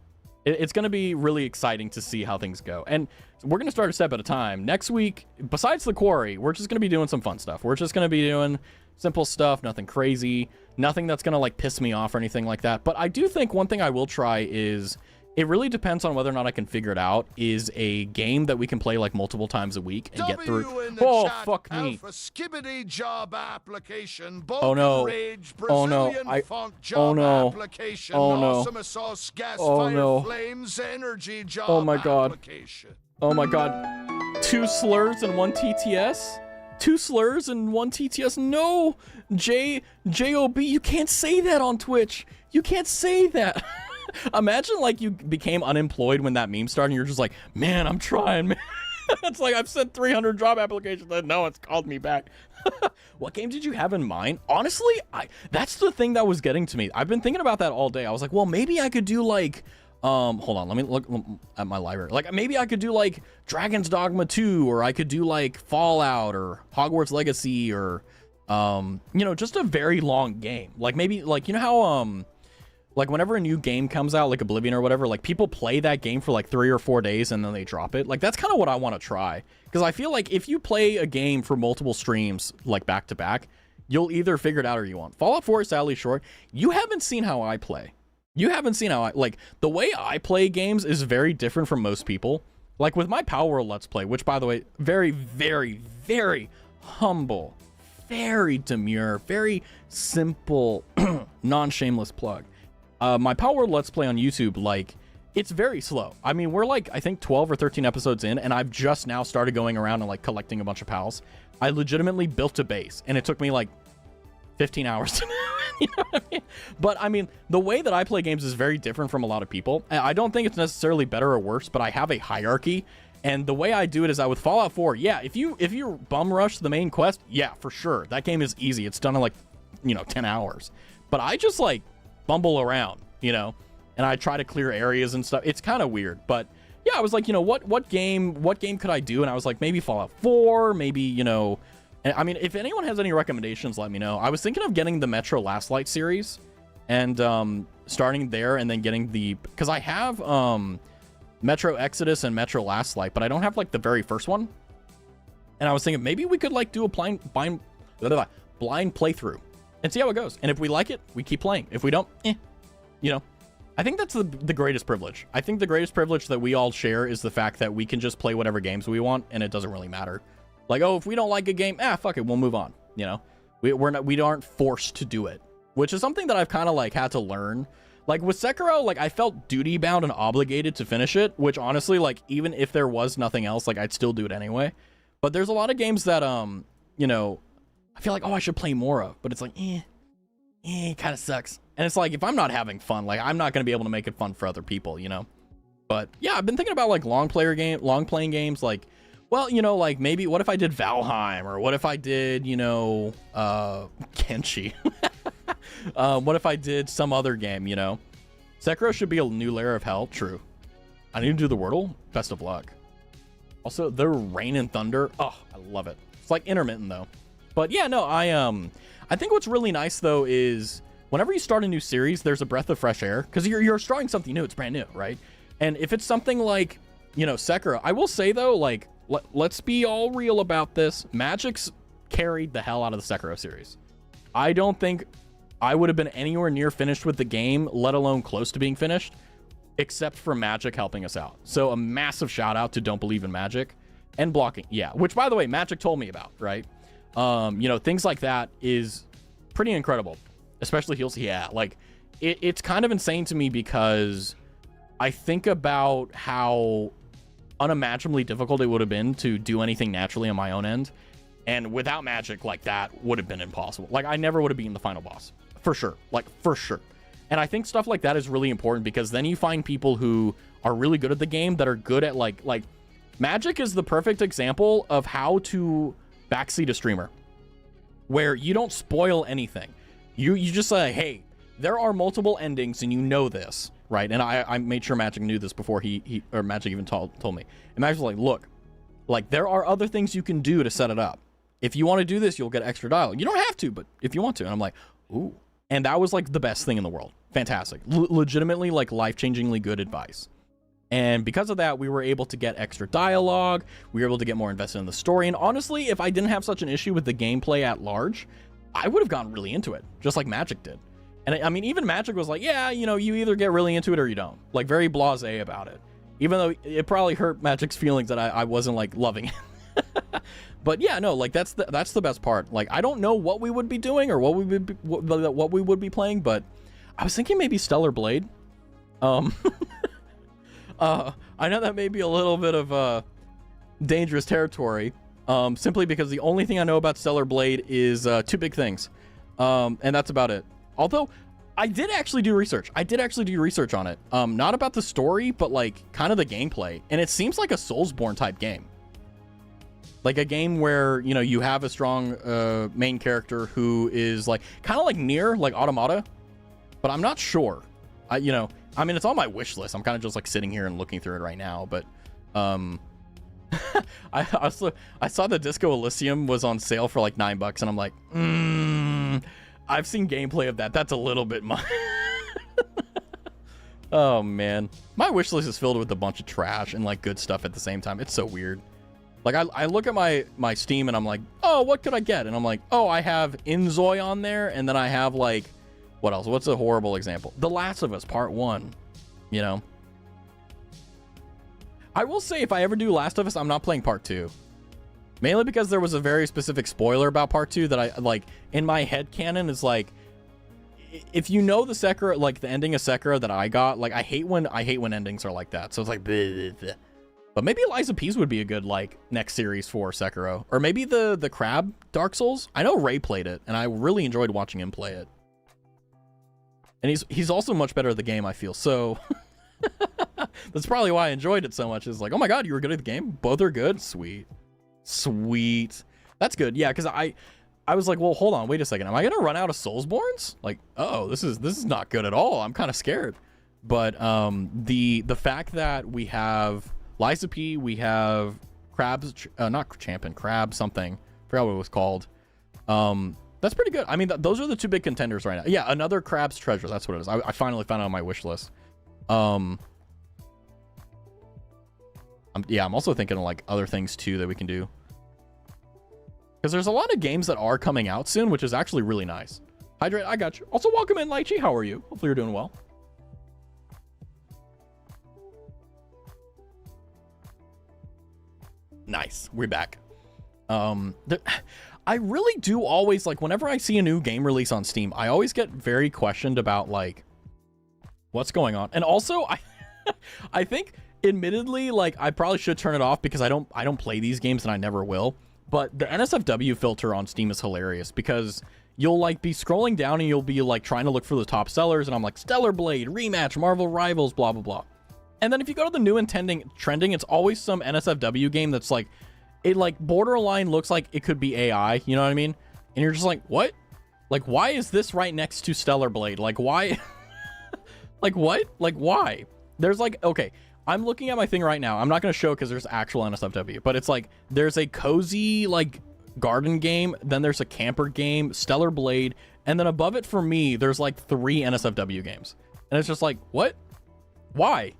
It's gonna be really exciting to see how things go, and we're gonna start a step at a time. Next week, besides the quarry, we're just gonna be doing some fun stuff. We're just gonna be doing simple stuff, nothing crazy, nothing that's gonna like piss me off or anything like that. But I do think one thing I will try is, it really depends on whether or not I can figure it out, is a game that we can play like multiple times a week and get through. Oh, fuck me. Skibbity job application, oh no. rage, Oh no. Oh no. Application, oh no. awesome sauce, gas Oh no. flames, energy job Oh my god. application. Oh my god. 2 slurs and 1 TTS? 2 slurs and 1 TTS? No! J-O-B, you can't say that on Twitch. You can't say that. Imagine like you became unemployed when that meme started and you're just like, man, I'm trying, man. It's like, I've sent 300 job applications and no one's called me back. What game did you have in mind? Honestly, that's the thing that was getting to me. I've been thinking about that all day. I was like, well, maybe I could do like, hold on, let me look at my library. Like, maybe I could do like Dragon's Dogma 2, or I could do like Fallout or Hogwarts Legacy, or, you know, just a very long game. Like, maybe, like, you know how, like, whenever a new game comes out, like Oblivion or whatever, like, people play that game for like 3 or 4 days and then they drop it. Like, that's kind of what I want to try. Because I feel like if you play a game for multiple streams, like back to back, you'll either figure it out or you won't. Fallout 4 is sadly short. You haven't seen how I play. You haven't seen how like, the way I play games is very different from most people. Like, with my Power World Let's Play, which, by the way, very, very, very humble, very demure, very simple, non-shameless plug. My Power World Let's Play on YouTube, like, it's very slow. I mean, we're like, I think 12 or 13 episodes in, and I've just now started going around and like collecting a bunch of pals. I legitimately built a base, and it took me like 15 hours to do it, you know what I mean? But I mean, the way that I play games is very different from a lot of people. I don't think it's necessarily better or worse, but I have a hierarchy, and the way I do it is with Fallout 4, yeah, if you bum rush the main quest, yeah, for sure. That game is easy. It's done in like, you know, 10 hours. But I just like bumble around, you know, and I try to clear areas and stuff. It's kind of weird, but yeah, I was like, you know, what game could I do? And I was like, maybe Fallout 4, maybe, you know, I mean, if anyone has any recommendations, let me know. I was thinking of getting the Metro Last Light series and starting there, and then getting because I have Metro Exodus and Metro Last Light, but I don't have like the very first one. And I was thinking maybe we could like do a blind playthrough and see how it goes. And if we like it, we keep playing. If we don't, you know, I think that's the greatest privilege. I think the greatest privilege that we all share is the fact that we can just play whatever games we want, and it doesn't really matter. Like, oh, if we don't like a game, fuck it, we'll move on. You know, we aren't forced to do it, which is something that I've kind of like had to learn. Like with Sekiro, like I felt duty bound and obligated to finish it, which honestly, like even if there was nothing else, like I'd still do it anyway. But there's a lot of games that you know, I feel like, oh, I should play more of, but it's like, it kind of sucks. And it's like, if I'm not having fun, like I'm not going to be able to make it fun for other people, you know? But yeah, I've been thinking about like long playing games, like, well, you know, like maybe what if I did Valheim, or what if I did, you know, Kenshi? What if I did some other game, you know? Sekiro should be a new layer of hell. True. I need to do the Wordle. Best of luck. Also, the Rain and Thunder. Oh, I love it. It's like intermittent though. But yeah, no, I think what's really nice though is whenever you start a new series, there's a breath of fresh air, because you're starting something new. It's brand new, right? And if it's something like, you know, Sekiro, I will say though, like, let's be all real about this. Magic's carried the hell out of the Sekiro series. I don't think I would have been anywhere near finished with the game, let alone close to being finished, except for Magic helping us out. So a massive shout out to Don't Believe in Magic and blocking. Yeah, which by the way, Magic told me about, right? You know, things like that is pretty incredible, especially heals. Yeah, like it's kind of insane to me because I think about how unimaginably difficult it would have been to do anything naturally on my own end. And without Magic, like, that would have been impossible. Like, I never would have beaten the final boss. For sure. Like, for sure. And I think stuff like that is really important because then you find people who are really good at the game that are good at, like Magic is the perfect example of how to backseat a streamer. Where you don't spoil anything. You just say, hey, there are multiple endings and you know this, right? And I made sure Magic knew this before or Magic even told me. And Magic was like, look, like, there are other things you can do to set it up. If you want to do this, you'll get extra dialogue. You don't have to, but if you want to. And I'm like, ooh. And that was like the best thing in the world. Fantastic. Legitimately, like, life-changingly good advice. And because of that, we were able to get extra dialogue. We were able to get more invested in the story. And honestly, if I didn't have such an issue with the gameplay at large, I would have gotten really into it, just like Magic did. And I mean, even Magic was like, yeah, you know, you either get really into it or you don't. Like, very blasé about it. Even though it probably hurt Magic's feelings that I wasn't, like, loving it. But yeah, no, like, that's the best part. Like, I don't know what we would be doing or what we would be playing, but I was thinking maybe Stellar Blade. I know that may be a little bit of dangerous territory, simply because the only thing I know about Stellar Blade is two big things, and that's about it. Although I did actually do research. On it. Not about the story, but like kind of the gameplay, and it seems like a Soulsborne type game. Like a game where, you know, you have a strong main character who is like kind of like Nier, like Automata, but I'm not sure. I mean, it's on my wish list. I'm kind of just like sitting here and looking through it right now, but I saw the Disco Elysium was on sale for like $9, and I'm like, I've seen gameplay of that. That's a little bit much. Oh man, my wish list is filled with a bunch of trash and like good stuff at the same time. It's so weird. Like, I look at my Steam and I'm like, oh, what could I get? And I'm like, oh, I have Inzoi on there, and then I have like, what else? What's a horrible example? The Last of Us Part 1, you know? I will say, if I ever do Last of Us, I'm not playing Part 2. Mainly because there was a very specific spoiler about Part 2 that I, like, in my head canon is like, if you know the Sekiro, like the ending of Sekiro that I got, like, I hate when endings are like that. So it's like, bleh, bleh, bleh. But maybe Eliza Pease would be a good, like, next series for Sekiro. Or maybe the Crab Dark Souls. I know Ray played it, and I really enjoyed watching him play it. And he's also much better at the game, I feel. So that's probably why I enjoyed it so much. Is like, oh my god, you were good at the game? Both are good? Sweet. That's good. Yeah, because I was like, well, hold on, wait a second. Am I going to run out of Soulsborns? Like, oh, this is not good at all. I'm kind of scared. But the fact that we have Liza P, we have Crabs, not Champion, Crab something. Forgot what it was called. That's pretty good. I mean, those are the two big contenders right now. Yeah, another Crab's Treasure. That's what it is. I finally found it on my wish list. I'm also thinking of like other things too that we can do. Because there's a lot of games that are coming out soon, which is actually really nice. Hydrate, I got you. Also, welcome in, Lychee. How are you? Hopefully you're doing well. Nice. We're back. I really do always, like, whenever I see a new game release on Steam, I always get very questioned about, like, what's going on. And also, I think, admittedly, like, I probably should turn it off because I don't play these games and I never will. But the NSFW filter on Steam is hilarious because you'll, like, be scrolling down and you'll be, like, trying to look for the top sellers, and I'm like, Stellar Blade, Rematch, Marvel Rivals, blah, blah, blah. And then if you go to the new trending, it's always some NSFW game that's, like, it, like, borderline looks like it could be AI, you know what I mean? And you're just like, what? Like, why is this right next to Stellar Blade? Like, why? Like, what? Like, why? There's, like, okay, I'm looking at my thing right now. I'm not going to show because there's actual NSFW, but it's like, there's a cozy, like, garden game, then there's a camper game, Stellar Blade, and then above it for me, there's, like, 3 NSFW games. And it's just like, what? Why?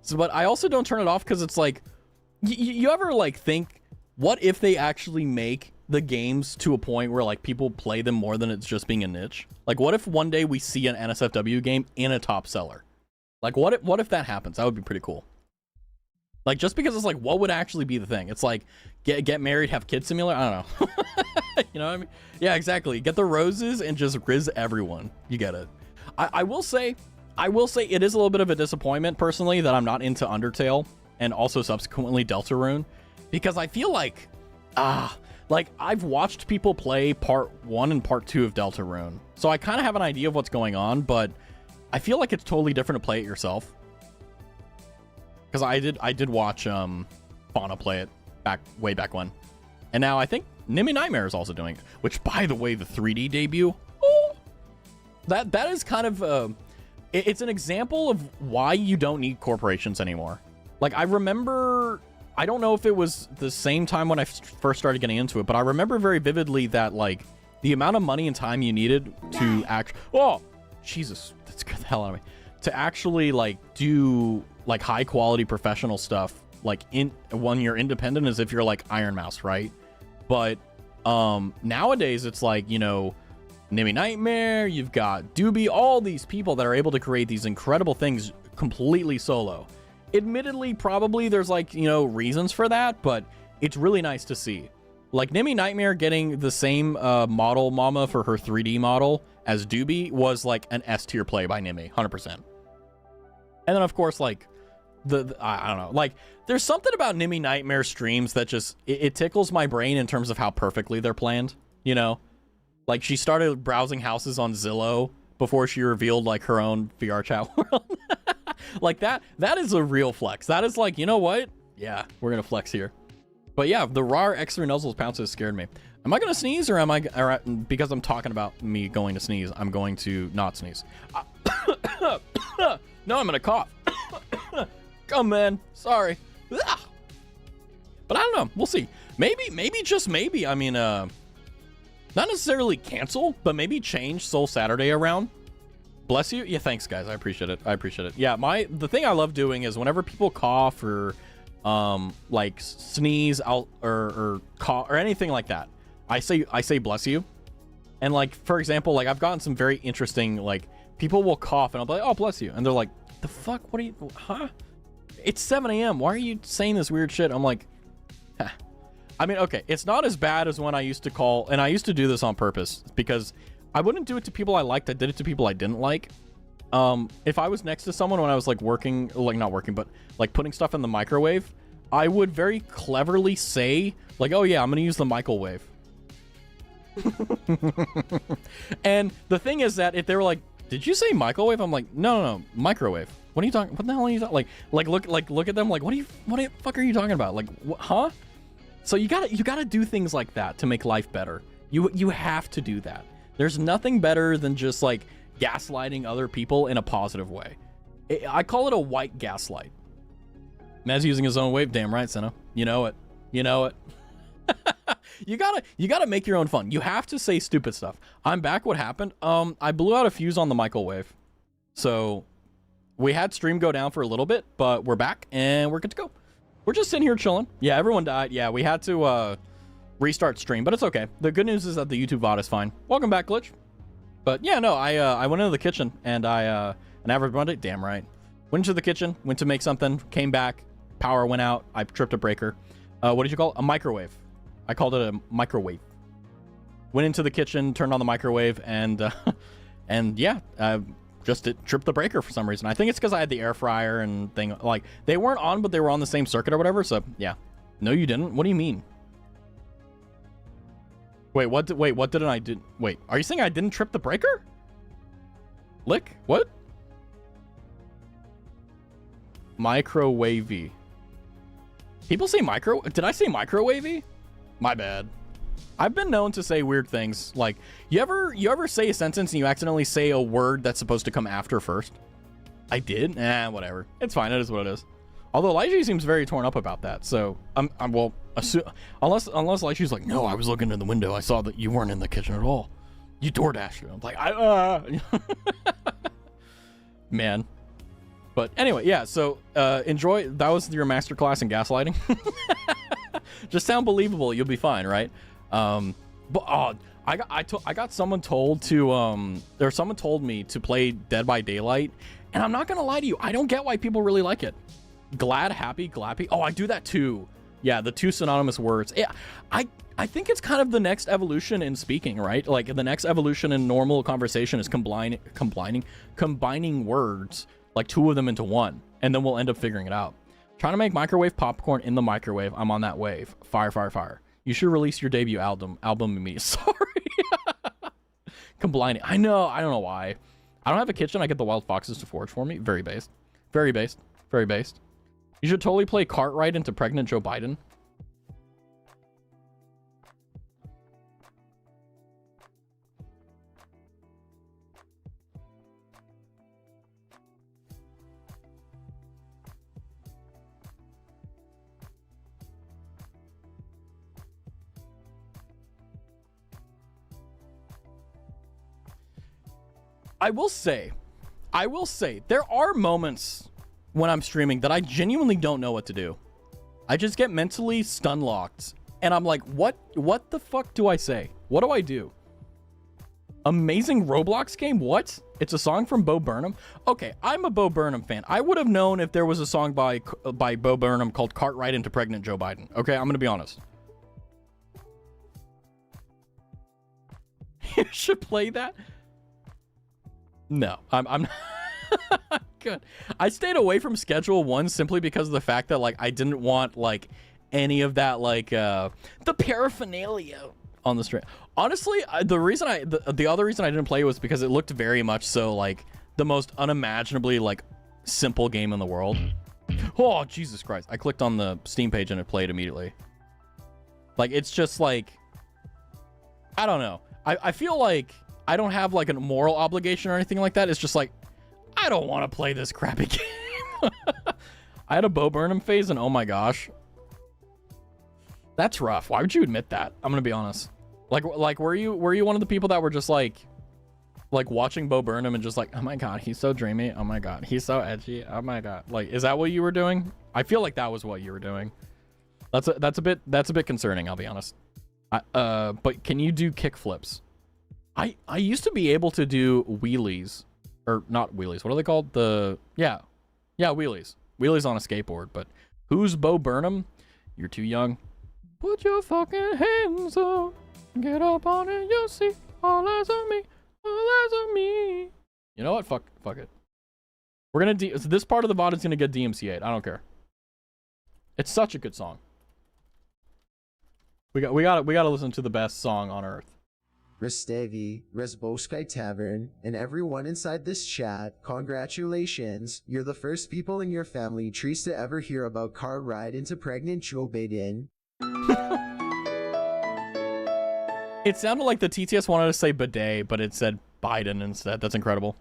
So, but I also don't turn it off because it's like, you ever like think, what if they actually make the games to a point where like people play them more than it's just being a niche? Like, what if one day we see an NSFW game in a top seller? Like, what if that happens? That would be pretty cool. Like, just because it's like, what would actually be the thing? It's like, get married, have kids simulator? I don't know. You know what I mean? Yeah, exactly. Get the roses and just riz everyone. You get it. I will say it is a little bit of a disappointment, personally, that I'm not into Undertale and also subsequently Deltarune, because I feel like, like, I've watched people play part 1 and part 2 of Deltarune, so I kind of have an idea of what's going on, but I feel like it's totally different to play it yourself. Because I did watch Fauna play it way back when. And now I think Nimmy Nightmare is also doing it. Which, by the way, the 3D debut, that is kind of it's an example of why you don't need corporations anymore. Like, I remember, I don't know if it was the same time when I first started getting into it, but I remember very vividly that, like, the amount of money and time you needed to Jesus, that scared the hell out of me. To actually, like, do, like, high quality professional stuff, like, when you're independent, as if you're like Iron Mouse, right? But nowadays it's like, you know, Nimmy Nightmare, you've got Doobie, all these people that are able to create these incredible things completely solo. Admittedly, probably there's, like, you know, reasons for that, but it's really nice to see. Like, Nimmy Nightmare getting the same model mama for her 3D model as Doobie was, like, an S tier play by Nimmy, 100%. And then, of course, like, I don't know, like, there's something about Nimmy Nightmare streams that just, it tickles my brain in terms of how perfectly they're planned, you know? Like, she started browsing houses on Zillow before she revealed, like, her own VR chat world. Like, that is a real flex. That is like, you know what? Yeah, we're gonna flex here. But yeah, the raw X3 Nuzzles pounces scared me. Am I gonna sneeze, or because I'm talking about me going to sneeze, I'm going to not sneeze? No, I'm gonna cough. Come, man. Sorry. But I don't know. We'll see. Maybe, just maybe. I mean, not necessarily cancel, but maybe change Soul Saturday around. Bless you. Yeah, thanks, guys. I appreciate it. Yeah, the thing I love doing is whenever people cough or like sneeze out or cough or anything like that, I say bless you. And, like, for example, like, I've gotten some very interesting, like, people will cough and I'll be like, oh, bless you, and they're like, the fuck, what are you, huh? It's 7 a.m. Why are you saying this weird shit? I'm like, huh. I mean, okay, it's not as bad as when I used to call, and I used to do this on purpose because I wouldn't do it to people I liked. I did it to people I didn't like. If I was next to someone when I was, like, working, like, not working, but, like, putting stuff in the microwave, I would very cleverly say, like, oh yeah, I'm gonna use the microwave. And the thing is that if they were like, did you say microwave? I'm like, no, microwave. What are you talking? What the hell are you talking? Look at them. Like, what the fuck are you talking about? Like, huh? So you gotta do things like that to make life better. You have to do that. There's nothing better than just, like, gaslighting other people in a positive way. I call it a white gaslight. Maz using his own wave. Damn right, Senna. You know it. You gotta make your own fun. You have to say stupid stuff. I'm back. What happened? I blew out a fuse on the microwave. So we had stream go down for a little bit, but we're back and we're good to go. We're just sitting here chilling. Yeah, everyone died. Yeah, we had to restart stream, but it's okay. The good news is that the YouTube VOD is fine. Welcome back, Glitch. But yeah, no, I went into the kitchen and an average Monday. Damn right. Went into the kitchen, went to make something, came back, power went out. I tripped a breaker. What did you call it? A microwave. I called it a microwave. Went into the kitchen, turned on the microwave, and yeah, just tripped the breaker for some reason. I think it's because I had the air fryer and thing. Like, they weren't on, but they were on the same circuit or whatever. So yeah. No, you didn't. What do you mean? Wait, what didn't I do? Wait, are you saying I didn't trip the breaker? Lick? What? Microwavy. People say micro. Did I say microwavy? My bad. I've been known to say weird things. Like, you ever say a sentence and you accidentally say a word that's supposed to come after first? I did? Whatever. It's fine. It is what it is. Although Lychee seems very torn up about that. So well, unless Lychee's like, no, I was looking in the window. I saw that you weren't in the kitchen at all. You DoorDashed. I'm like, man. But anyway, yeah, so enjoy. That was your masterclass in gaslighting. Just sound believable, you'll be fine, right? But I got someone told to someone told me to play Dead by Daylight, And I'm not gonna lie to you, I don't get why people really like it. Glad, happy, glappy. Oh, I do that too. Yeah, the two synonymous words. Yeah, I think it's kind of the next evolution in speaking, right? Like the next evolution in normal conversation is combining words, like two of them into one, and then we'll end up figuring it out. Trying to make microwave popcorn in the microwave. I'm on that wave. Fire, fire, fire. You should release your debut album immediately. Sorry. Combining. I know. I don't know why. I don't have a kitchen. I get the wild foxes to forage for me. Very based. Very based. Very based. You should totally play Cartwright into pregnant Joe Biden. I will say, there are moments when I'm streaming that I genuinely don't know what to do. I just get mentally stun locked, and I'm like, what the fuck do I say? What do I do? Amazing Roblox game? What? It's a song from Bo Burnham? Okay, I'm a Bo Burnham fan. I would have known if there was a song by Bo Burnham called Cartwright into Pregnant Joe Biden. Okay, I'm gonna be honest. You should play that? No, I'm good. I stayed away from Schedule 1 simply because of the fact that, like, I didn't want, like, any of that, like, the paraphernalia on the stream. Honestly, the other reason I didn't play was because it looked very much so like the most unimaginably, like, simple game in the world. Oh, Jesus Christ. I clicked on the Steam page and it played immediately. Like, it's just, like, I don't know. I feel like I don't have, like, a moral obligation or anything like that. It's just like, I don't want to play this crappy game. I had a Bo Burnham phase, and oh my gosh. That's rough. Why would you admit that? I'm going to be honest. Like, were you one of the people that were just, like watching Bo Burnham and just like, oh my God, he's so dreamy. Oh my God, he's so edgy. Oh my God. Like, is that what you were doing? I feel like that was what you were doing. That's a bit concerning, I'll be honest. But can you do kick flips? I used to be able to do wheelies, or not wheelies. What are they called? Yeah, wheelies. Wheelies on a skateboard. But who's Bo Burnham? You're too young. Put your fucking hands up. Get up on it. You'll see. All eyes on me. All eyes on me. You know what? Fuck it. We're gonna this part of the VOD is gonna get DMCA'd. I don't care. It's such a good song. We gotta listen to the best song on earth. Raztavi, Razboskai Tavern, and everyone inside this chat, congratulations. You're the first people in your family trees to ever hear about car ride into pregnant Joe Biden. It sounded like the TTS wanted to say bidet, but it said Biden instead. That's incredible.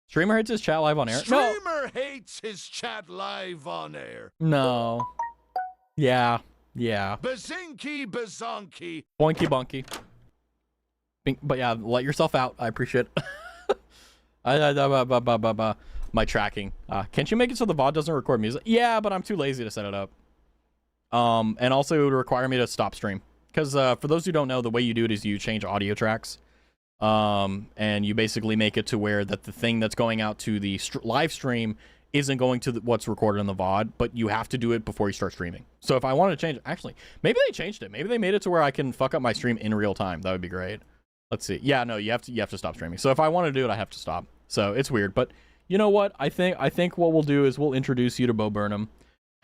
Streamer hates his chat live on air? Streamer hates his chat live on air. No. Yeah. Bazinky bazonky. Boinky bonky. But yeah, let yourself out. I appreciate it. My tracking. Can't you make it so the VOD doesn't record music? Yeah, but I'm too lazy to set it up. And also it would require me to stop stream. Because for those who don't know, the way you do it is you change audio tracks. And you basically make it to where that the thing that's going out to the live stream isn't going to what's recorded in the VOD, but you have to do it before you start streaming. So if I wanted to change it, actually, maybe they changed it. Maybe they made it to where I can fuck up my stream in real time. That would be great. Let's see. Yeah, no, you have to stop streaming. So if I want to do it, I have to stop. So it's weird, but you know what? I think what we'll do is we'll introduce you to Bo Burnham.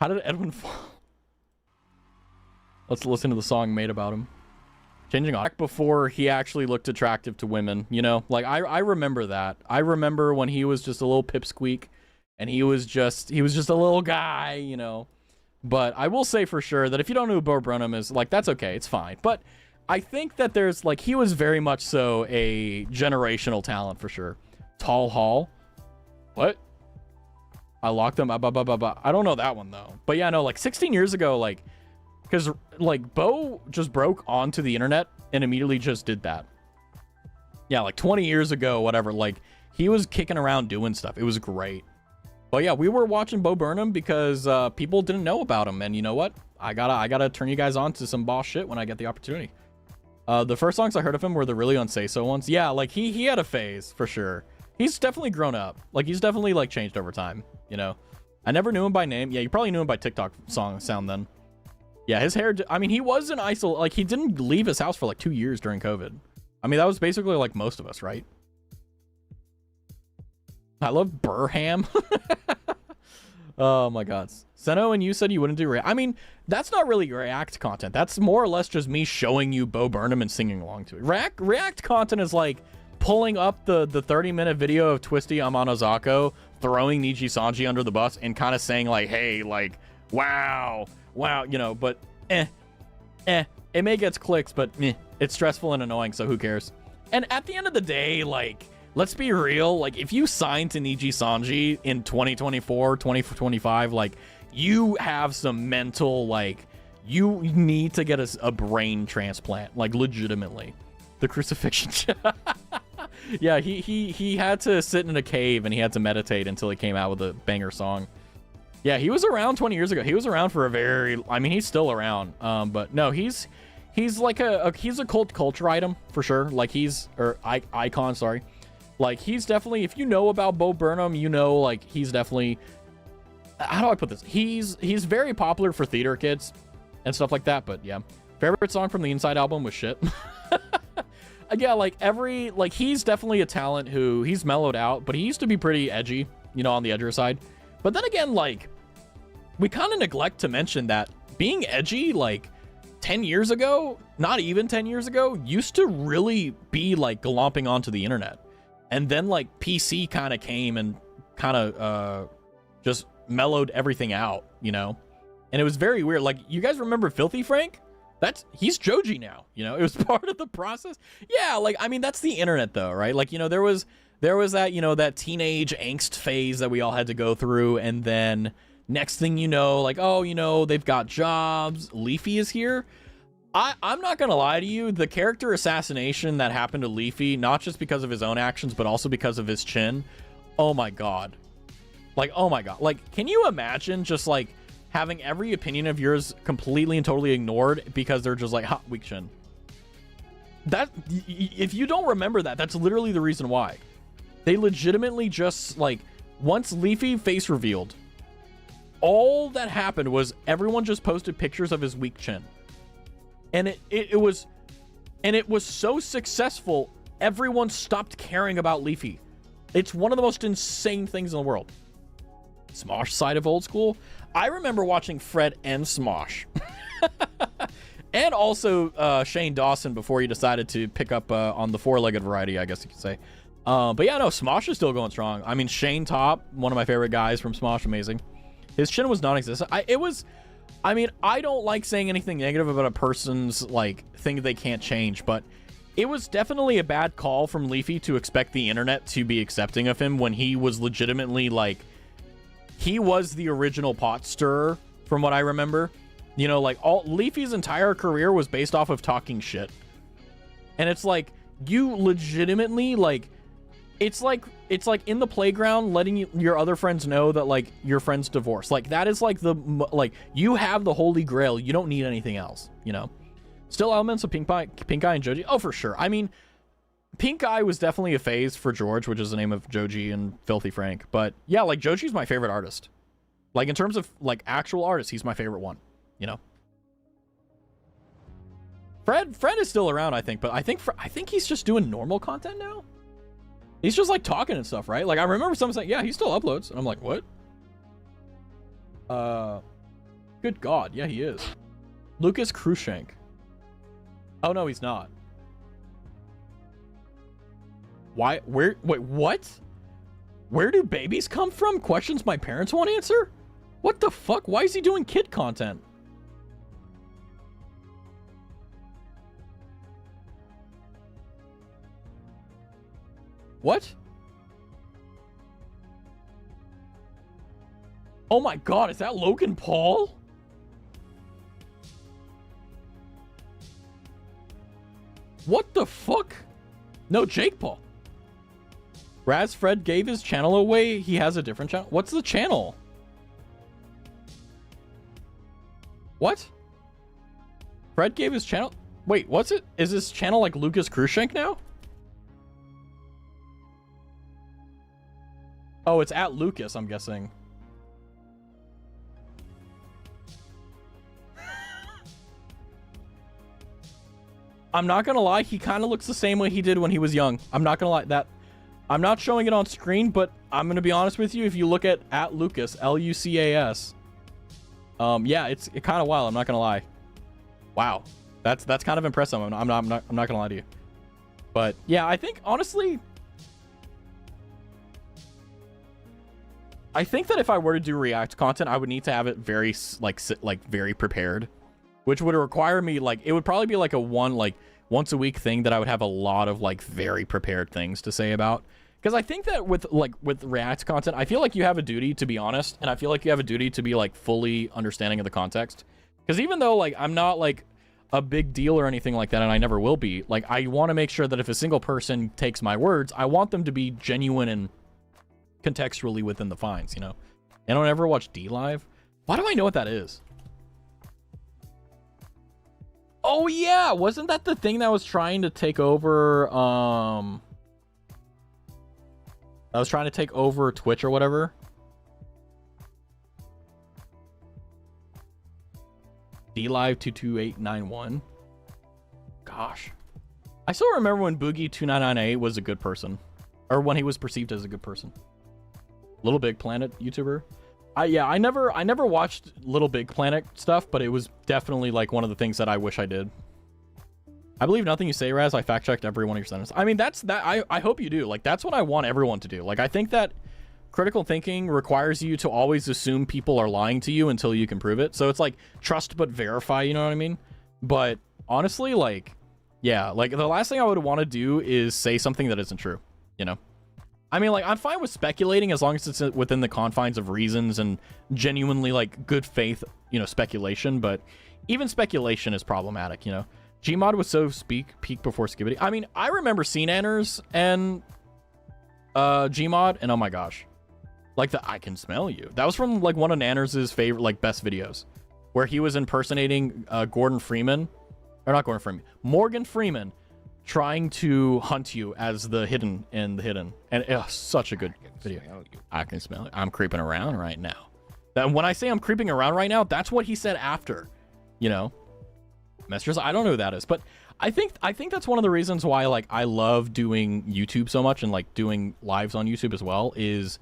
How did Edwin fall? Let's listen to the song made about him. Changing on before he actually looked attractive to women, you know? Like I remember that. I remember when he was just a little pipsqueak and he was just a little guy, you know? But I will say for sure that if you don't know who Bo Burnham is, like, that's okay. It's fine. But I think that there's, like, he was very much so a generational talent for sure. Tall Hall. What? I locked him. I don't know that one, though. But yeah, no, like, 16 years ago, like, because, like, Bo just broke onto the internet and immediately just did that. Yeah, like, 20 years ago, whatever, like, he was kicking around doing stuff. It was great. But yeah, we were watching Bo Burnham because people didn't know about him. And you know what? I gotta turn you guys on to some boss shit when I get the opportunity. The first songs I heard of him were the really unsay-so ones. Yeah, like he had a phase for sure. He's definitely grown up. Like, he's definitely, like, changed over time, you know? I never knew him by name. Yeah, you probably knew him by TikTok sound then. Yeah, his hair... I mean, he was in like, he didn't leave his house for, like, 2 years during COVID. I mean, that was basically, like, most of us, right? I love Burham. Oh, my God. Seno, and you said you wouldn't do React. I mean, that's not really React content. That's more or less just me showing you Bo Burnham and singing along to it. React content is, like, pulling up the 30-minute video of Twisty Amanozako throwing Niji Sanji under the bus and kind of saying, like, hey, like, wow, you know, but it may get clicks, but it's stressful and annoying, so who cares? And at the end of the day, like, let's be real, like, if you sign to Niji Sanji in 2024, 2025, like, you have some mental, like, you need to get a brain transplant, like, legitimately. The crucifixion. Yeah, he had to sit in a cave and he had to meditate until he came out with a banger song. Yeah, he was around 20 years ago. He was around for a very... I mean, he's still around. But no, he's like he's a cult culture item for sure. Like, icon, sorry. Like, he's definitely... If you know about Bo Burnham, you know, like, he's definitely... How do I put this? He's very popular for theater kids and stuff like that. But yeah, favorite song from the Inside album was Shit. Yeah, like, he's definitely a talent who he's mellowed out, but he used to be pretty edgy, you know, on the edgier side. But then again, like, we kind of neglect to mention that being edgy, like, 10 years ago, not even 10 years ago, used to really be, like, glomping onto the internet. And then, like, PC kind of came and kind of just mellowed everything out, you know? And it was very weird. Like, you guys remember Filthy Frank? He's Joji now, you know? It was part of the process. Yeah, like, I mean, that's the internet, though, right? Like, you know, there was that, you know, that teenage angst phase that we all had to go through, and then next thing you know, like, oh, you know, they've got jobs, Leafy is here. I'm not gonna lie to you, the character assassination that happened to Leafy, not just because of his own actions, but also because of his chin, oh my god. Like, oh my god. Like, can you imagine just, like, having every opinion of yours completely and totally ignored because they're just like, ha, weak chin? That, if you don't remember that, that's literally the reason why. They legitimately just, like, once Leafy face revealed, all that happened was everyone just posted pictures of his weak chin. And it was so successful, everyone stopped caring about Leafy. It's one of the most insane things in the world. Smosh side of old school. I remember watching Fred and Smosh. And also Shane Dawson before he decided to pick up on the four-legged variety, I guess you could say. But yeah, no, Smosh is still going strong. I mean, Shane Top, one of my favorite guys from Smosh, amazing. His chin was non-existent. I mean, I don't like saying anything negative about a person's, like, thing they can't change, but it was definitely a bad call from Leafy to expect the internet to be accepting of him when he was legitimately, like, he was the original pot stirrer, from what I remember. You know, like, Leafy's entire career was based off of talking shit. And it's like, you legitimately, like, it's like in the playground letting your other friends know that, like, your friend's divorced. Like, that is, like, like, you have the holy grail. You don't need anything else, you know? Still elements of Pink Eye and Joji? Oh, for sure. I mean, Pink Eye was definitely a phase for George, which is the name of Joji and Filthy Frank. But yeah, like, Joji's my favorite artist. Like, in terms of, like, actual artists, he's my favorite one, you know? Fred is still around, I think, but I think he's just doing normal content now. He's just, like, talking and stuff, right? Like, I remember someone saying, yeah, he still uploads. And I'm like, what? Good God. Yeah, he is. Lucas Cruikshank. Oh, no, he's not. Why? Wait, what? Where do babies come from? Questions my parents won't answer? What the fuck? Why is he doing kid content? What? Oh my god, is that Logan Paul? What the fuck? No, Jake Paul. Raz Fred gave his channel away. He has a different channel. What's the channel? What? Fred gave his channel? Wait, what's it? Is this channel like Lucas Cruikshank now? Oh, it's at Lucas, I'm guessing. I'm not gonna lie, he kind of looks the same way he did when he was young. I'm not gonna lie, that I'm not showing it on screen, but I'm gonna be honest with you. If you look at Lucas, Lucas, yeah, it's kind of wild. I'm not gonna lie. Wow, that's kind of impressive. I'm not gonna lie to you. But yeah, I think honestly, I think that if I were to do React content, I would need to have it very very prepared, which would require me it would probably be like a once a week thing that I would have a lot of very prepared things to say about. Because I think that with React content, I feel like you have a duty to be honest, and I feel like you have a duty to be fully understanding of the context. Because even though I'm not a big deal or anything like that, and I never will be, I want to make sure that if a single person takes my words, I want them to be genuine and contextually within the fines, you know? I don't ever watch DLive. Why do I know what that is? Oh yeah, wasn't that the thing that was trying to take over I was trying to take over Twitch or whatever? DLive 22891. Gosh. I still remember when Boogie2998 was a good person. Or when he was perceived as a good person. Little Big Planet YouTuber. I never watched Little Big Planet stuff, but it was definitely one of the things that I wish I did. I believe nothing you say, Raz. I fact checked every one of your sentences. I mean, I hope you do. That's what I want everyone to do. I think that critical thinking requires you to always assume people are lying to you until you can prove it. So it's trust but verify, you know what I mean? But honestly, yeah, the last thing I would want to do is say something that isn't true, you know? I mean, I'm fine with speculating as long as it's within the confines of reasons and genuinely, good faith, you know, speculation. But even speculation is problematic, you know? Gmod was so peak before Skibbity. I mean, I remember Scene-Anners and Gmod, and oh my gosh. The I Can Smell You. That was from, one of Nanners' favorite, best videos. Where he was impersonating Gordon Freeman. Or not Gordon Freeman. Morgan Freeman. Trying to hunt you as the hidden in the hidden, and such a good video. I can smell it. I'm creeping around right now. That when I say I'm creeping around right now, that's what he said after, you know. Messers, I don't know who that is, but I think that's one of the reasons why I love doing YouTube so much and doing lives on YouTube as well is,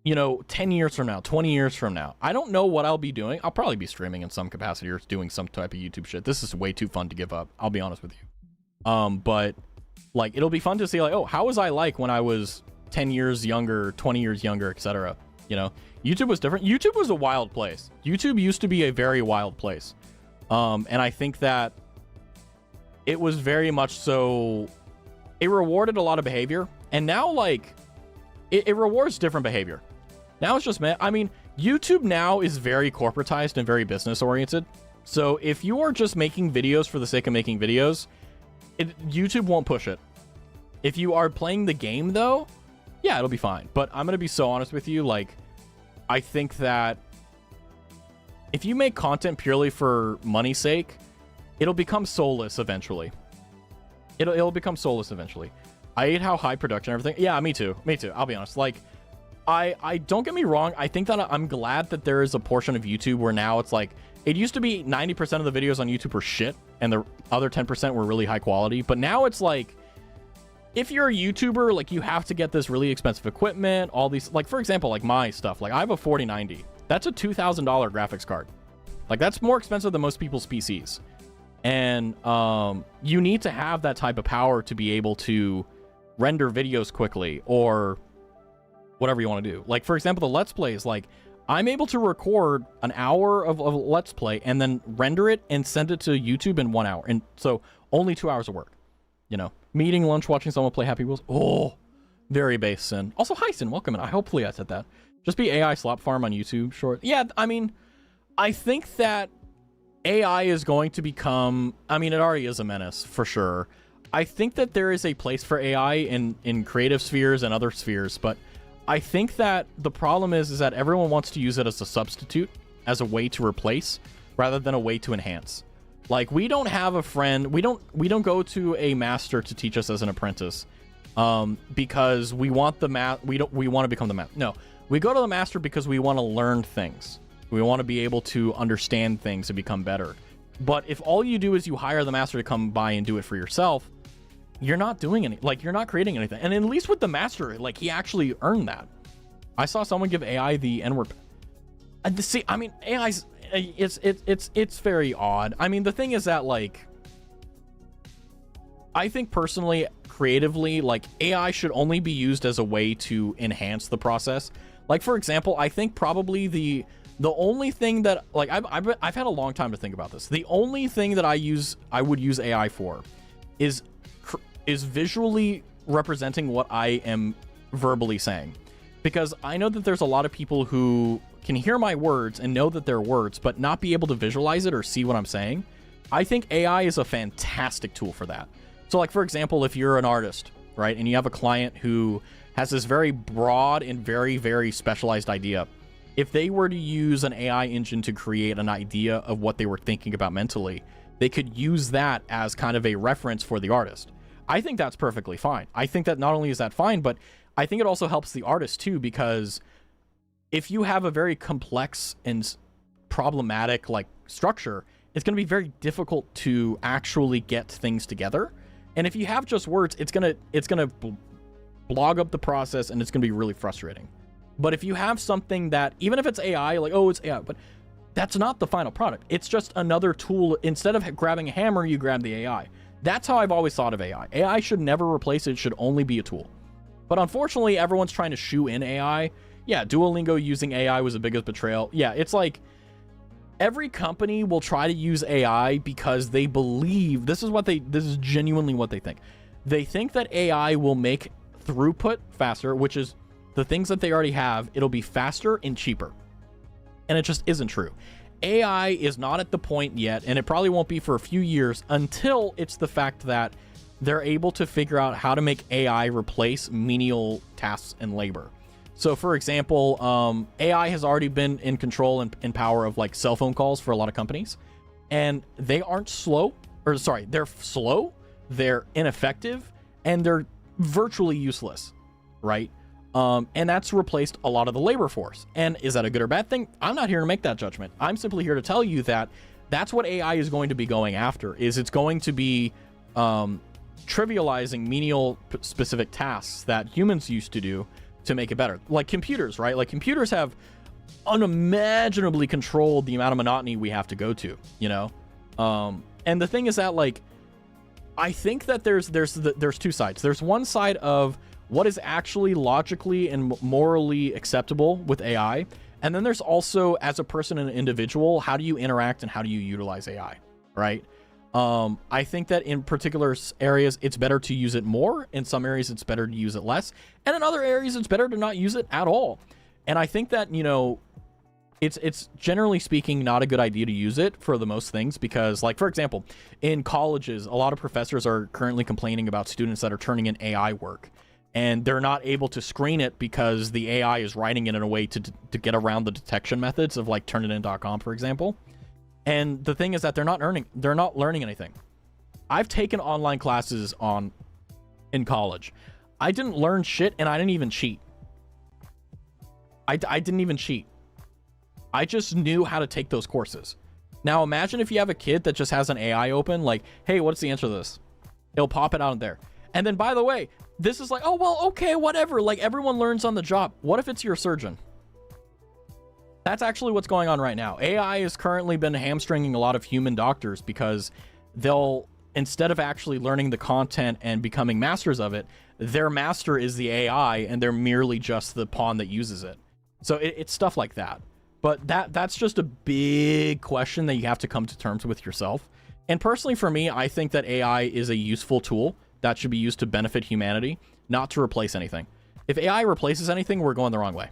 you know, 10 years from now, 20 years from now, I don't know what I'll be doing. I'll probably be streaming in some capacity or doing some type of YouTube shit. This is way too fun to give up. I'll be honest with you. But it'll be fun to see oh, how was I when I was 10 years younger, 20 years younger, etc. You know, YouTube was different. YouTube was a wild place. YouTube used to be a very wild place. And I think that it was very much so, it rewarded a lot of behavior, and now it rewards different behavior. Now it's just, I mean, YouTube now is very corporatized and very business oriented. So if you are just making videos for the sake of making videos, YouTube won't push it. If you are playing the game, though, yeah, it'll be fine. But I'm going to be so honest with you. I think that if you make content purely for money's sake, it'll become soulless eventually. It'll become soulless eventually. I hate how high production and everything. Yeah, me too. Me too. I'll be honest. I don't get me wrong. I think that I'm glad that there is a portion of YouTube where now it's it used to be 90% of the videos on YouTube were shit and the other 10% were really high quality. But now it's if you're a YouTuber, you have to get this really expensive equipment, all these, for example, my stuff, I have a 4090. That's a $2,000 graphics card. That's more expensive than most people's PCs. And you need to have that type of power to be able to render videos quickly or whatever you want to do. For example, the Let's Plays, I'm able to record an hour of Let's Play and then render it and send it to YouTube in 1 hour. And so only 2 hours of work, you know, me eating lunch, watching someone play Happy Wheels. Oh, very base sin. Also, hi, Sin. Welcome. And hopefully I said that. Just be AI slop farm on YouTube short. Yeah, I mean, I think that AI is going to become, I mean, it already is a menace for sure. I think that there is a place for AI in creative spheres and other spheres, but I think that the problem is that everyone wants to use it as a substitute, as a way to replace, rather than a way to enhance. We don't have a friend, we don't go to a master to teach us as an apprentice because we want we want to become the master. No, we go to the master because we want to learn things. We want to be able to understand things and become better. But if all you do is you hire the master to come by and do it for yourself, you're not doing any, like, you're not creating anything. And at least with the master, like, he actually earned that. I saw someone give AI the N-word. See, I mean, AI's, it's very odd. I mean, the thing is that, like, I think personally, creatively, like, AI should only be used as a way to enhance the process. Like, for example, I think probably the only thing that, like, I've had a long time to think about this. The only thing that I would use AI for is visually representing what I am verbally saying. Because I know that there's a lot of people who can hear my words and know that they're words, but not be able to visualize it or see what I'm saying. I think AI is a fantastic tool for that. So, like, for example, if you're an artist, right, and you have a client who has this very broad and very, very specialized idea, if they were to use an AI engine to create an idea of what they were thinking about mentally, they could use that as kind of a reference for the artist. I think that's perfectly fine. I think that not only is that fine, but I think it also helps the artist too, because if you have a very complex and problematic, like, structure, it's going to be very difficult to actually get things together. And if you have just words, it's going to blog up the process, and it's going to be really frustrating. But if you have something that, even if it's AI, like, oh, it's AI, but that's not the final product. It's just another tool. Instead of grabbing a hammer, you grab the AI. That's how I've always thought of AI. AI should never replace it. It should only be a tool. But unfortunately, everyone's trying to shoe in AI. Yeah, Duolingo using AI was the biggest betrayal. Yeah, it's like every company will try to use AI because they believe this is genuinely what they think. They think that AI will make throughput faster, which is the things that they already have. It'll be faster and cheaper. And it just isn't true. AI is not at the point yet, and it probably won't be for a few years until it's the fact that they're able to figure out how to make AI replace menial tasks and labor. So, for example, AI has already been in control and power of, like, cell phone calls for a lot of companies, and they aren't slow, or sorry, they're slow, they're ineffective, and they're virtually useless, right? And that's replaced a lot of the labor force. And is that a good or bad thing? I'm not here to make that judgment. I'm simply here to tell you that that's what AI is going to be going after, is it's going to be trivializing menial specific tasks that humans used to do to make it better. Like computers, right? Like computers have unimaginably controlled the amount of monotony we have to go to, you know? And the thing is that, like, I think that there's two sides. There's one side of what is actually logically and morally acceptable with AI. And then there's also, as a person and an individual, how do you interact and how do you utilize AI, right? I think that in particular areas, it's better to use it more. In some areas, it's better to use it less. And in other areas, it's better to not use it at all. And I think that, you know, it's generally speaking not a good idea to use it for the most things, because, like, for example, in colleges, a lot of professors are currently complaining about students that are turning in AI work. And they're not able to screen it because the AI is writing it in a way to get around the detection methods of, like, turnitin.com, for example. And the thing is that they're not learning anything. I've taken online classes in college. I didn't learn shit, and I didn't even cheat. I didn't even cheat. I just knew how to take those courses. Now imagine if you have a kid that just has an AI open, like, hey, what's the answer to this? It'll pop it out there. And then, by the way, this is like, oh, well, okay, whatever. Like, everyone learns on the job. What if it's your surgeon? That's actually what's going on right now. AI has currently been hamstringing a lot of human doctors because they'll, instead of actually learning the content and becoming masters of it, their master is the AI and they're merely just the pawn that uses it. So it's stuff like that. But that's just a big question that you have to come to terms with yourself. And personally, for me, I think that AI is a useful tool that should be used to benefit humanity, not to replace anything. If AI replaces anything, we're going the wrong way.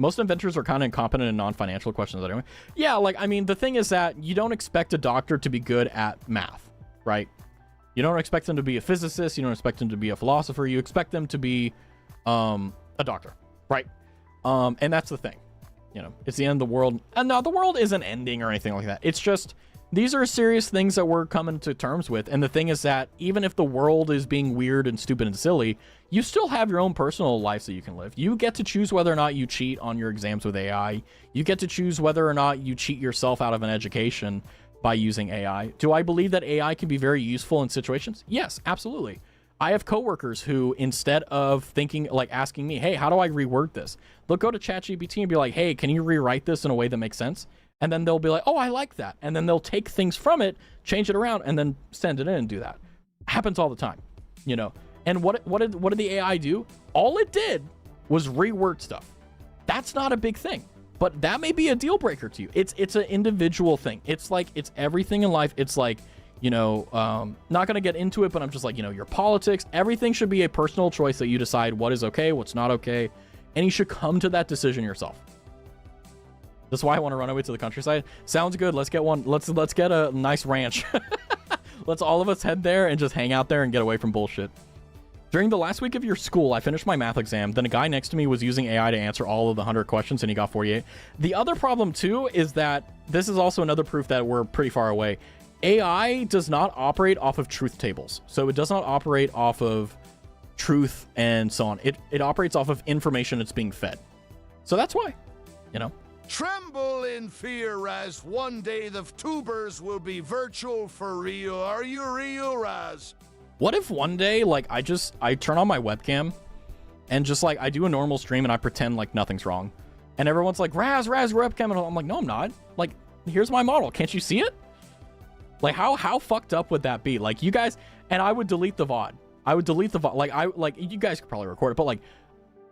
Most inventors are kind of incompetent in non-financial questions anyway. Yeah, like, I mean, the thing is that you don't expect a doctor to be good at math, right? You don't expect them to be a physicist. You don't expect them to be a philosopher. You expect them to be a doctor, right? And that's the thing. You know, it's the end of the world. And no, the world isn't ending or anything like that. It's just these are serious things that we're coming to terms with. And the thing is that even if the world is being weird and stupid and silly, you still have your own personal lives that you can live. You get to choose whether or not you cheat on your exams with AI. You get to choose whether or not you cheat yourself out of an education by using AI. Do I believe that AI can be very useful in situations? Yes, absolutely. I have coworkers who, instead of thinking, like asking me, hey, how do I reword this? They'll go to ChatGPT and be like, hey, can you rewrite this in a way that makes sense? And then they'll be like, oh, I like that. And then they'll take things from it, change it around, and then send it in and do that. Happens all the time, you know? And what did the AI do? All it did was reword stuff. That's not a big thing, but that may be a deal breaker to you. It's an individual thing. It's like, it's everything in life. It's like, you know, not going to get into it, but I'm just like, you know, your politics, everything should be a personal choice that you decide what is okay, what's not okay. And you should come to that decision yourself. That's why I want to run away to the countryside. Sounds good. Let's get one. Let's get a nice ranch. Let's all of us head there and just hang out there and get away from bullshit. During the last week of your school, I finished my math exam. Then a guy next to me was using AI to answer all of the 100 questions and he got 48. The other problem too is that this is also another proof that we're pretty far away. AI does not operate off of truth tables. So it does not operate off of truth and so on. It operates off of information it's being fed. So that's why, you know. Tremble in fear, as one day the tubers will be virtual for real. Are you real, Raz? What if one day, like, I turn on my webcam and just, like, I do a normal stream and I pretend like nothing's wrong. And everyone's like, Raz, webcam. And I'm like, no, I'm not. Like, here's my model. Can't you see it? Like, how fucked up would that be? Like, you guys, and I would delete the VOD. I would delete the VOD. Like, you guys could probably record it, but, like,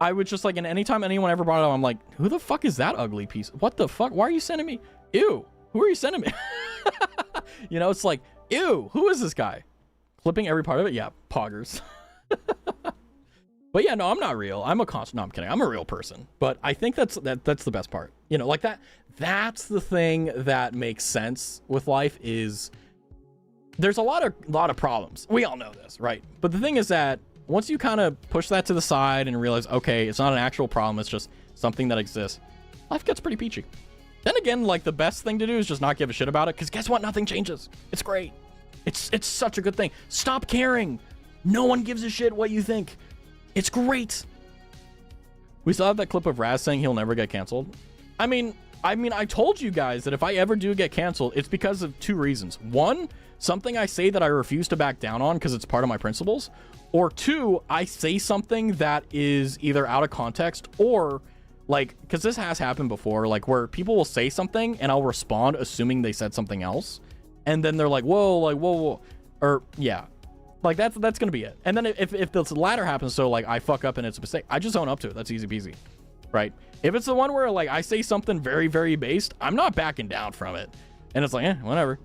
I would just, like, and anytime anyone ever brought it up, I'm like, who the fuck is that ugly piece? What the fuck? Why are you sending me? Ew. Who are you sending me? You know, it's like, ew, who is this guy? Clipping every part of it? Yeah, poggers. But yeah, no, I'm not real. I'm a constant. No, I'm kidding. I'm a real person. But I think that's the best part. You know, like that's the thing that makes sense with life is there's a lot of problems. We all know this, right? But the thing is that once you kind of push that to the side and realize, okay, it's not an actual problem, it's just something that exists, life gets pretty peachy. Then again, like, the best thing to do is just not give a shit about it, because guess what? Nothing changes. It's great. It's such a good thing. Stop caring. No one gives a shit what you think. It's great. We still have that clip of Raz saying he'll never get canceled. I mean, I told you guys that if I ever do get canceled, it's because of two reasons. One, something I say that I refuse to back down on because it's part of my principles. Or two, I say something that is either out of context or, like, because this has happened before, like, where people will say something and I'll respond assuming they said something else. And then they're like, whoa. Or, yeah. Like, that's gonna be it. And then if the latter happens, so, like, I fuck up and it's a mistake, I just own up to it. That's easy peasy, right? If it's the one where, like, I say something very, very based, I'm not backing down from it. And it's like, whatever.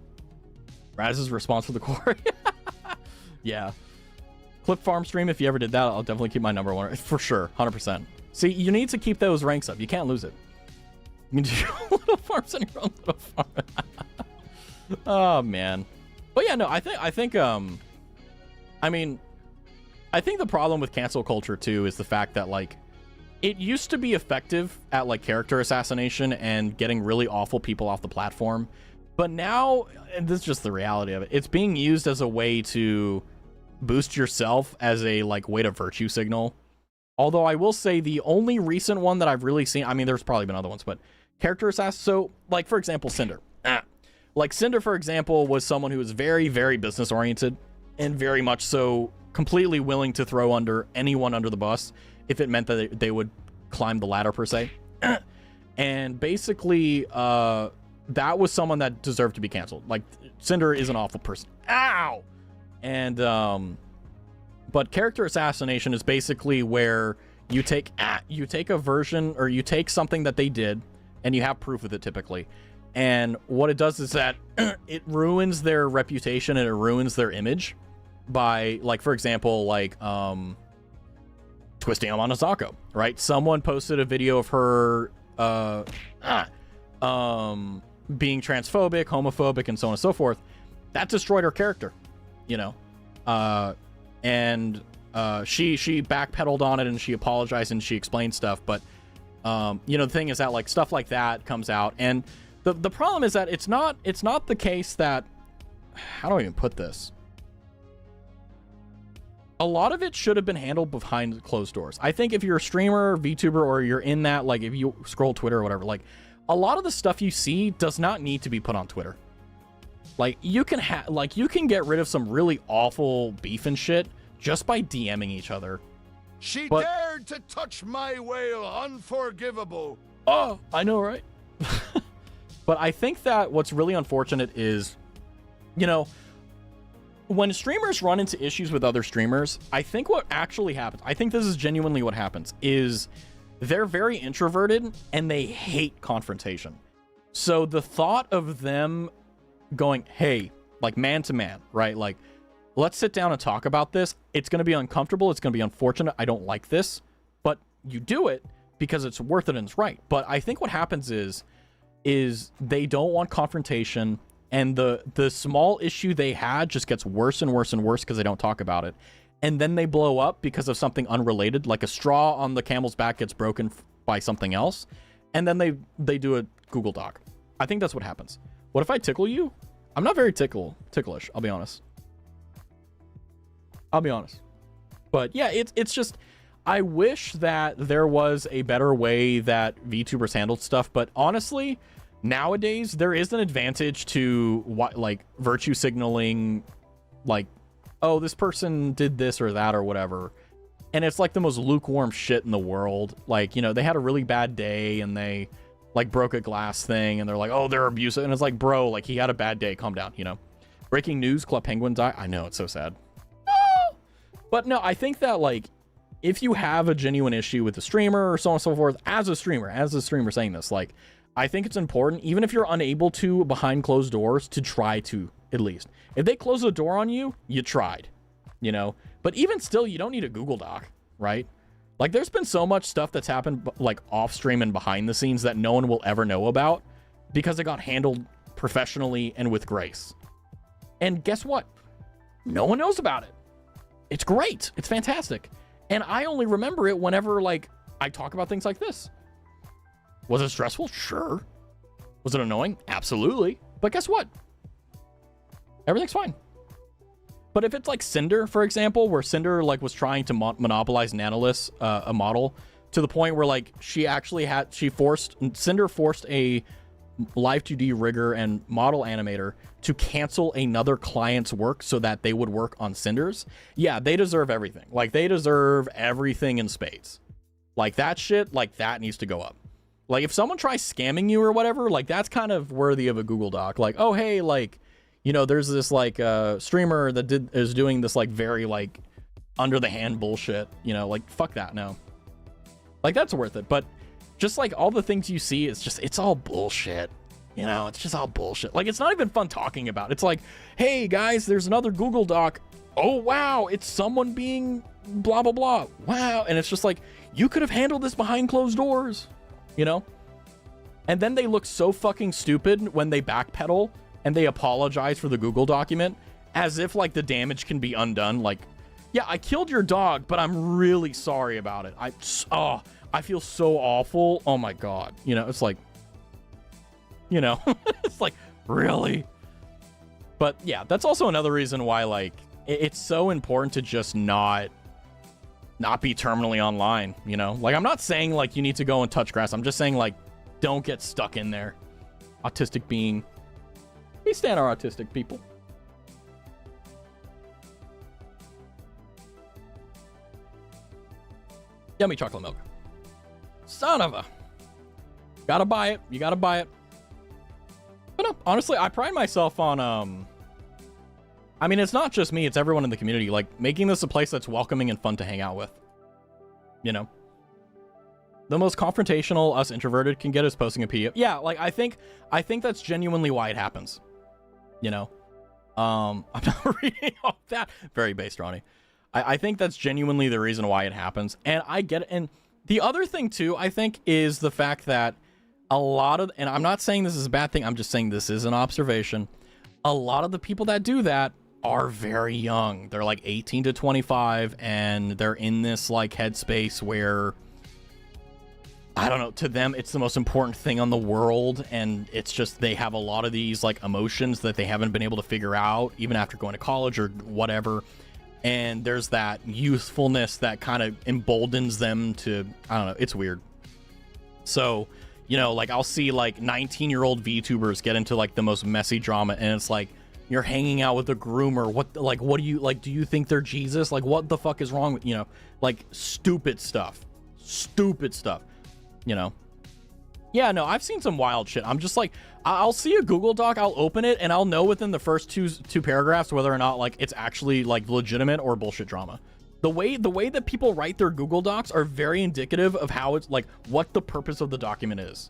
Raz's response for the quarry. Yeah. Clip farm stream, if you ever did that, I'll definitely keep my number one. For sure, 100%. See, you need to keep those ranks up. You can't lose it. You can do your little farms in your own little farm. Oh, man. But yeah, no, I think I mean, I think the problem with cancel culture, too, is the fact that, like, it used to be effective at, like, character assassination and getting really awful people off the platform. But now, and this is just the reality of it, it's being used as a way to boost yourself as a, like, way to virtue signal. Although I will say the only recent one that I've really seen, I mean, there's probably been other ones, but character assassin. So, like, for example, Cinder. Like, Cinder, for example, was someone who was very, very business oriented and very much so completely willing to throw anyone under the bus if it meant that they would climb the ladder, per se. And basically, that was someone that deserved to be canceled. Like, Cinder is an awful person. Ow! And, but character assassination is basically where you take a version, or you take something that they did, and you have proof of it typically. And what it does is that it ruins their reputation and it ruins their image by, like, for example, like, twisting on Azako, right? Someone posted a video of her, being transphobic, homophobic, and so on and so forth. That destroyed her character, you know? And she backpedaled on it and she apologized and she explained stuff. But, you know, the thing is that, like, stuff like that comes out, and The problem is that it's not the case that, how do I even put this? A lot of it should have been handled behind closed doors. I think if you're a streamer, VTuber, or you're in that, like if you scroll Twitter or whatever, like a lot of the stuff you see does not need to be put on Twitter. Like you can get rid of some really awful beef and shit just by DMing each other. She dared to touch my whale, unforgivable. Oh, I know, right? But I think that what's really unfortunate is, you know, when streamers run into issues with other streamers, I think what actually happens, I think this is genuinely what happens, is they're very introverted and they hate confrontation. So the thought of them going, hey, like man to man, right? Like, let's sit down and talk about this. It's going to be uncomfortable. It's going to be unfortunate. I don't like this, but you do it because it's worth it and it's right. But I think what happens is they don't want confrontation. And the small issue they had just gets worse and worse and worse because they don't talk about it. And then they blow up because of something unrelated, like a straw on the camel's back gets broken by something else. And then they do a Google Doc. I think that's what happens. What if I tickle you? I'm not very ticklish, I'll be honest. But yeah, it's just, I wish that there was a better way that VTubers handled stuff. But honestly, nowadays, there is an advantage to what, like virtue signaling, like, oh, this person did this or that or whatever. And it's like the most lukewarm shit in the world. Like, you know, they had a really bad day and they like broke a glass thing and they're like, oh, they're abusive. And it's like, bro, like he had a bad day. Calm down, you know. Breaking news, Club Penguin died. I know, it's so sad. No! But no, I think that like, if you have a genuine issue with the streamer or so on and so forth, as a streamer saying this, like, I think it's important, even if you're unable to behind closed doors, to try to, at least. If they close the door on you, you tried, you know? But even still, you don't need a Google Doc, right? Like, there's been so much stuff that's happened, like, off stream and behind the scenes that no one will ever know about because it got handled professionally and with grace. And guess what? No one knows about it. It's great. It's fantastic. And I only remember it whenever, like, I talk about things like this. Was it stressful? Sure. Was it annoying? Absolutely. But guess what? Everything's fine. But if it's like Cinder, for example, where Cinder like was trying to monopolize Nanolith's a model to the point where like Cinder forced a live 2D rigger and model animator to cancel another client's work so that they would work on Cinder's. Yeah, they deserve everything. Like they deserve everything in spades. Like that shit, like that needs to go up. Like, if someone tries scamming you or whatever, like, that's kind of worthy of a Google Doc. Like, oh, hey, like, you know, there's this, like, streamer that is doing this, like, very, like, under-the-hand bullshit. You know, like, fuck that, no. Like, that's worth it. But just, like, all the things you see, it's all bullshit. You know, it's just all bullshit. Like, it's not even fun talking about. It's like, hey, guys, there's another Google Doc. Oh, wow, it's someone being blah, blah, blah. Wow. And it's just like, you could have handled this behind closed doors. You know? And then they look so fucking stupid when they backpedal and they apologize for the Google document as if like the damage can be undone. Like, yeah, I killed your dog, but I'm really sorry about it. I feel so awful. Oh my God. You know, it's like, you know, it's like, really? But yeah, that's also another reason why like it's so important to just not be terminally online, you know? Like, I'm not saying, like, you need to go and touch grass. I'm just saying, like, don't get stuck in there. Autistic being. We stand our autistic people. Yummy chocolate milk. Son of a. Gotta buy it. You gotta buy it. But no, honestly, I pride myself on, I mean, it's not just me, it's everyone in the community. Like, making this a place that's welcoming and fun to hang out with. You know? The most confrontational us introverted can get is posting a PDF. Yeah, like, I think that's genuinely why it happens. You know? I'm not reading off that. Very based, Ronnie. I think that's genuinely the reason why it happens. And I get it. And the other thing, too, I think, is the fact that a lot of... And I'm not saying this is a bad thing. I'm just saying this is an observation. A lot of the people that do that are very young. They're like 18 to 25, and they're in this like headspace where I don't know, to them it's the most important thing on the world, and it's just they have a lot of these like emotions that they haven't been able to figure out even after going to college or whatever, and there's that youthfulness that kind of emboldens them to, I don't know, it's weird. So, you know, like I'll see like 19-year-old VTubers get into like the most messy drama, and it's like, you're hanging out with a groomer, what do you like, do you think they're Jesus? Like what the fuck is wrong with, you know, like stupid stuff, you know. Yeah, no, I've seen some wild shit. I'm just like, I'll see a Google Doc, I'll open it, and I'll know within the first two paragraphs whether or not like it's actually like legitimate or bullshit drama. The way that people write their Google Docs are very indicative of how it's like what the purpose of the document is,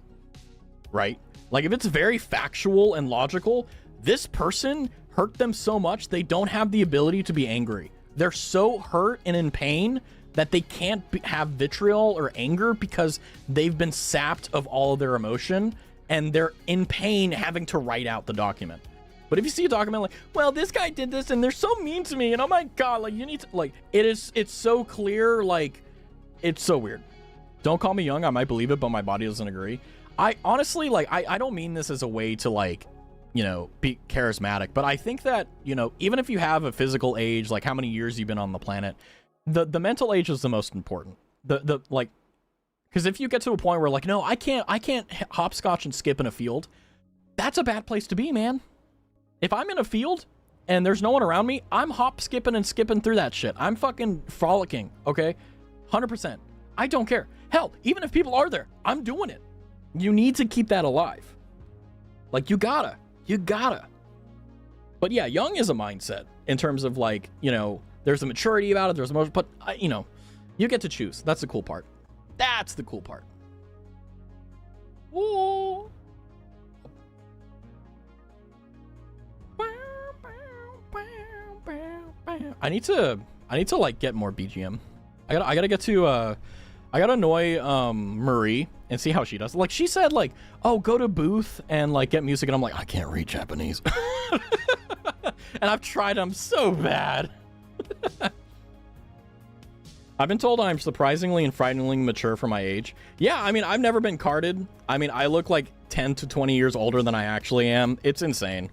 right? Like if it's very factual and logical, this person hurt them so much they don't have the ability to be angry. They're so hurt and in pain that they can't have vitriol or anger because they've been sapped of all of their emotion, and they're in pain having to write out the document. But if you see a document like, well, this guy did this and they're so mean to me, and oh my god, like you need to, like, it's so clear, like it's so weird. Don't call me young, I might believe it, but my body doesn't agree. I honestly, like, I don't mean this as a way to, like, you know, be charismatic, but I think that, you know, even if you have a physical age, like how many years you've been on the planet, the mental age is the most important. The like, because if you get to a point where like, no, I can't hopscotch and skip in a field, that's a bad place to be, man. If I'm in a field and there's no one around me, I'm skipping and skipping through that shit. I'm fucking frolicking, okay? 100%. I don't care. Hell, even if people are there, I'm doing it. You need to keep that alive. Like, you gotta. But yeah, young is a mindset in terms of like, you know, there's a maturity about it, there's emotion, but you know, you get to choose. That's the cool part. That's the cool part. Ooh. I need to like get more BGM. I gotta get to I gotta annoy Marie and see how she does. Like she said, like, oh, go to booth and like get music, and I'm like, I can't read Japanese. And I've tried, I'm so bad. I've been told I'm surprisingly and frighteningly mature for my age. Yeah, I mean, I've never been carded. I mean, I look like 10 to 20 years older than I actually am. It's insane.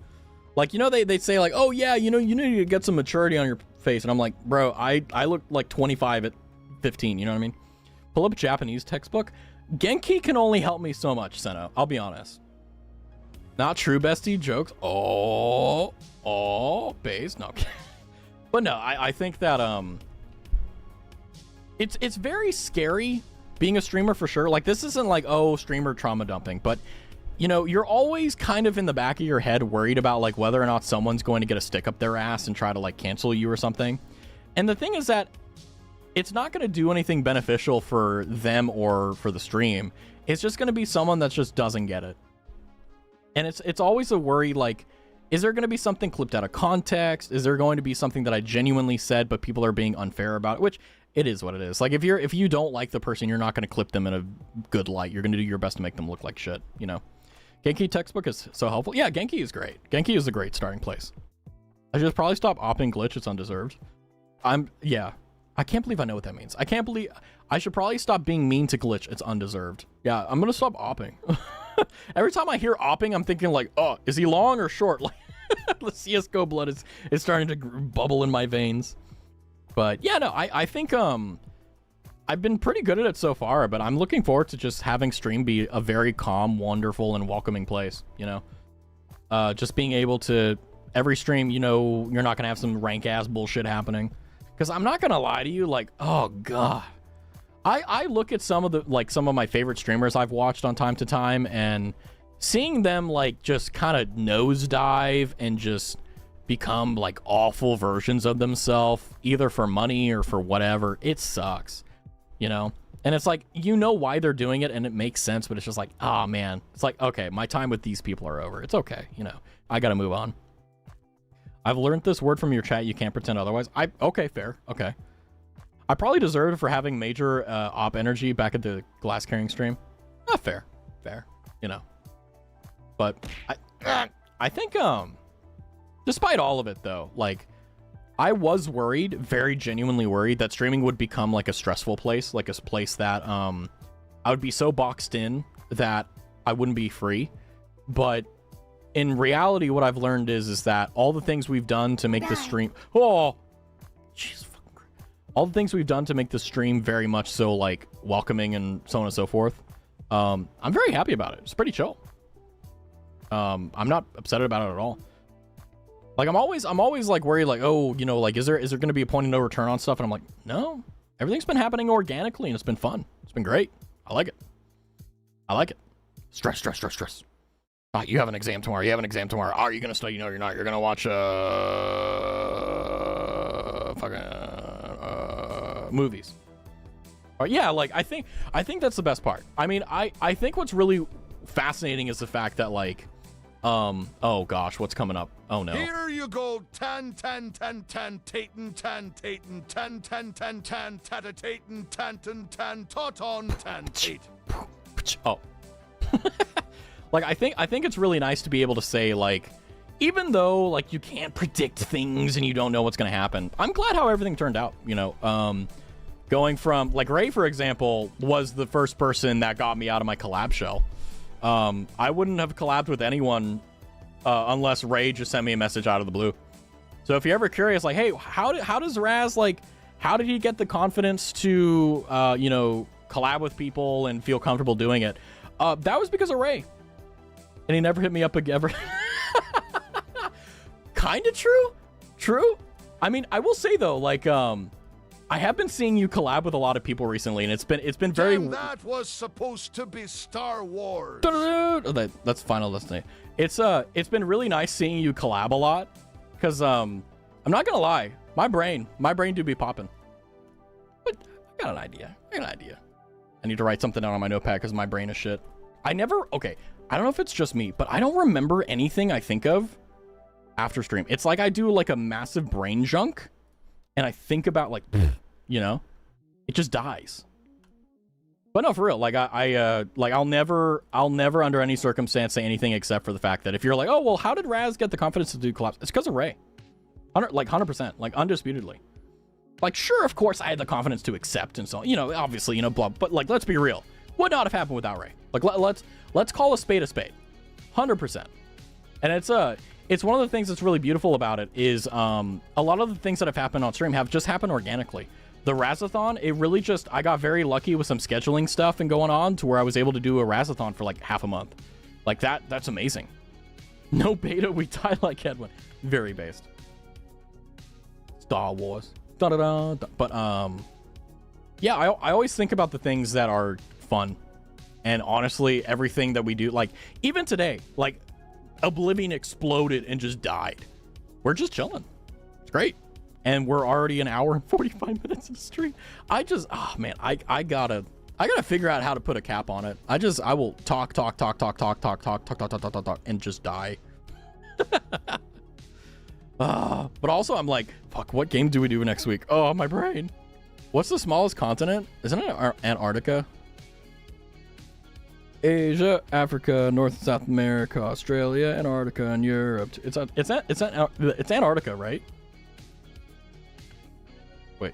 Like, you know, they say like, oh yeah, you know, you need to get some maturity on your face. And I'm like, bro, I look like 25 at 15, you know what I mean? Pull up a Japanese textbook. Genki can only help me so much, Seno. I'll be honest. Not true, bestie. Jokes. Oh, base. No. But no, I think that, it's very scary being a streamer for sure. Like, this isn't like, oh, streamer trauma dumping, but you know, you're always kind of in the back of your head worried about like whether or not someone's going to get a stick up their ass and try to like cancel you or something. And the thing is that it's not going to do anything beneficial for them or for the stream. It's just going to be someone that just doesn't get it. And it's always a worry, like, is there going to be something clipped out of context? Is there going to be something that I genuinely said but people are being unfair about it? Which it is what it is. Like, if you don't like the person, you're not going to clip them in a good light. You're going to do your best to make them look like shit, you know? Genki textbook is so helpful. Yeah, Genki is great. Genki is a great starting place. I should probably stop opping glitch. It's undeserved. Yeah. I can't believe I know what that means. I should probably stop being mean to glitch. It's undeserved. Yeah, I'm going to stop opping. Every time I hear opping, I'm thinking like, oh, is he long or short? Like, the CSGO blood is starting to bubble in my veins. But yeah, no, I think, I've been pretty good at it so far, but I'm looking forward to just having stream be a very calm, wonderful, and welcoming place, you know? Just being able to, every stream, you know, you're not going to have some rank-ass bullshit happening. Because I'm not going to lie to you, like, oh, God. I look at some of my favorite streamers I've watched on time to time, and seeing them, like, just kind of nosedive and just become, like, awful versions of themselves, either for money or for whatever, it sucks. You know, and it's like, you know why they're doing it and it makes sense, but it's just like, oh man, it's like, okay, my time with these people are over. It's okay, you know, I gotta move on. I've learned this word from your chat, you can't pretend otherwise. Okay, fair, okay. I probably deserved it for having major op energy back at the glass carrying stream. Not fair, you know. But I think despite all of it though, like, I was worried, very genuinely worried, that streaming would become like a stressful place, like a place that I would be so boxed in that I wouldn't be free. But in reality, what I've learned is that all the things we've done to make the stream, all the things we've done to make the stream very much so like welcoming and so on and so forth. I'm very happy about it. It's pretty chill. I'm not upset about it at all. Like I'm always like worried, like, oh, you know, like is there going to be a point of no return on stuff? And I'm like, no, everything's been happening organically and it's been fun. It's been great. I like it. I like it. Stress. You have an exam tomorrow. Are you going to study? No, you're not. You're going to watch movies. Or yeah, like I think that's the best part. I mean, I think what's really fascinating is the fact that like oh gosh, what's coming up? Oh no. Here you go, tan, Taten, Toton, Tate. Oh. Like I think it's really nice to be able to say like, even though like you can't predict things and you don't know what's gonna happen, I'm glad how everything turned out, you know. Going from like Ray, for example, was the first person that got me out of my collab shell. I wouldn't have collabed with anyone unless Ray just sent me a message out of the blue. So if you're ever curious, like, hey, how does Raz, like, how did he get the confidence to, you know, collab with people and feel comfortable doing it? That was because of Ray. And he never hit me up again. Kind of true. I mean, I will say though, like, I have been seeing you collab with a lot of people recently, and it's been very. Damn, that was supposed to be Star Wars. That's Final Destination. It's been really nice seeing you collab a lot, because I'm not gonna lie, my brain do be popping. But I got an idea. I need to write something down on my notepad because my brain is shit. I don't know if it's just me, but I don't remember anything I think of after stream. It's like I do like a massive brain junk, and I think about like, you know, it just dies. But no, for real, like I'll never under any circumstance say anything except for the fact that if you're like, oh well, how did Raz get the confidence to do collabs? It's because of Ray, 100%, like undisputedly. Like sure, of course I had the confidence to accept and so on, you know, obviously, you know, blah. But like let's be real, would not have happened without Ray. Like let's call a spade, 100%. And it's one of the things that's really beautiful about it is a lot of the things that have happened on stream have just happened organically. The Razathon, it really just, I got very lucky with some scheduling stuff and going on to where I was able to do a Razathon for like half a month. Like that's amazing. No beta, we die like Edwin. Very based. Star Wars. Da-da-da. But yeah, I always think about the things that are fun. And honestly, everything that we do, like even today, like Oblivion exploded and just died. We're just chilling. It's great. And we're already an hour and 45 minutes of stream. I gotta figure out how to put a cap on it. I will talk and just die. But also I'm like, fuck, what game do we do next week? Oh, my brain. What's the smallest continent? Isn't it Antarctica? Asia, Africa, North and South America, Australia, Antarctica, and Europe. It's Antarctica, right? Wait.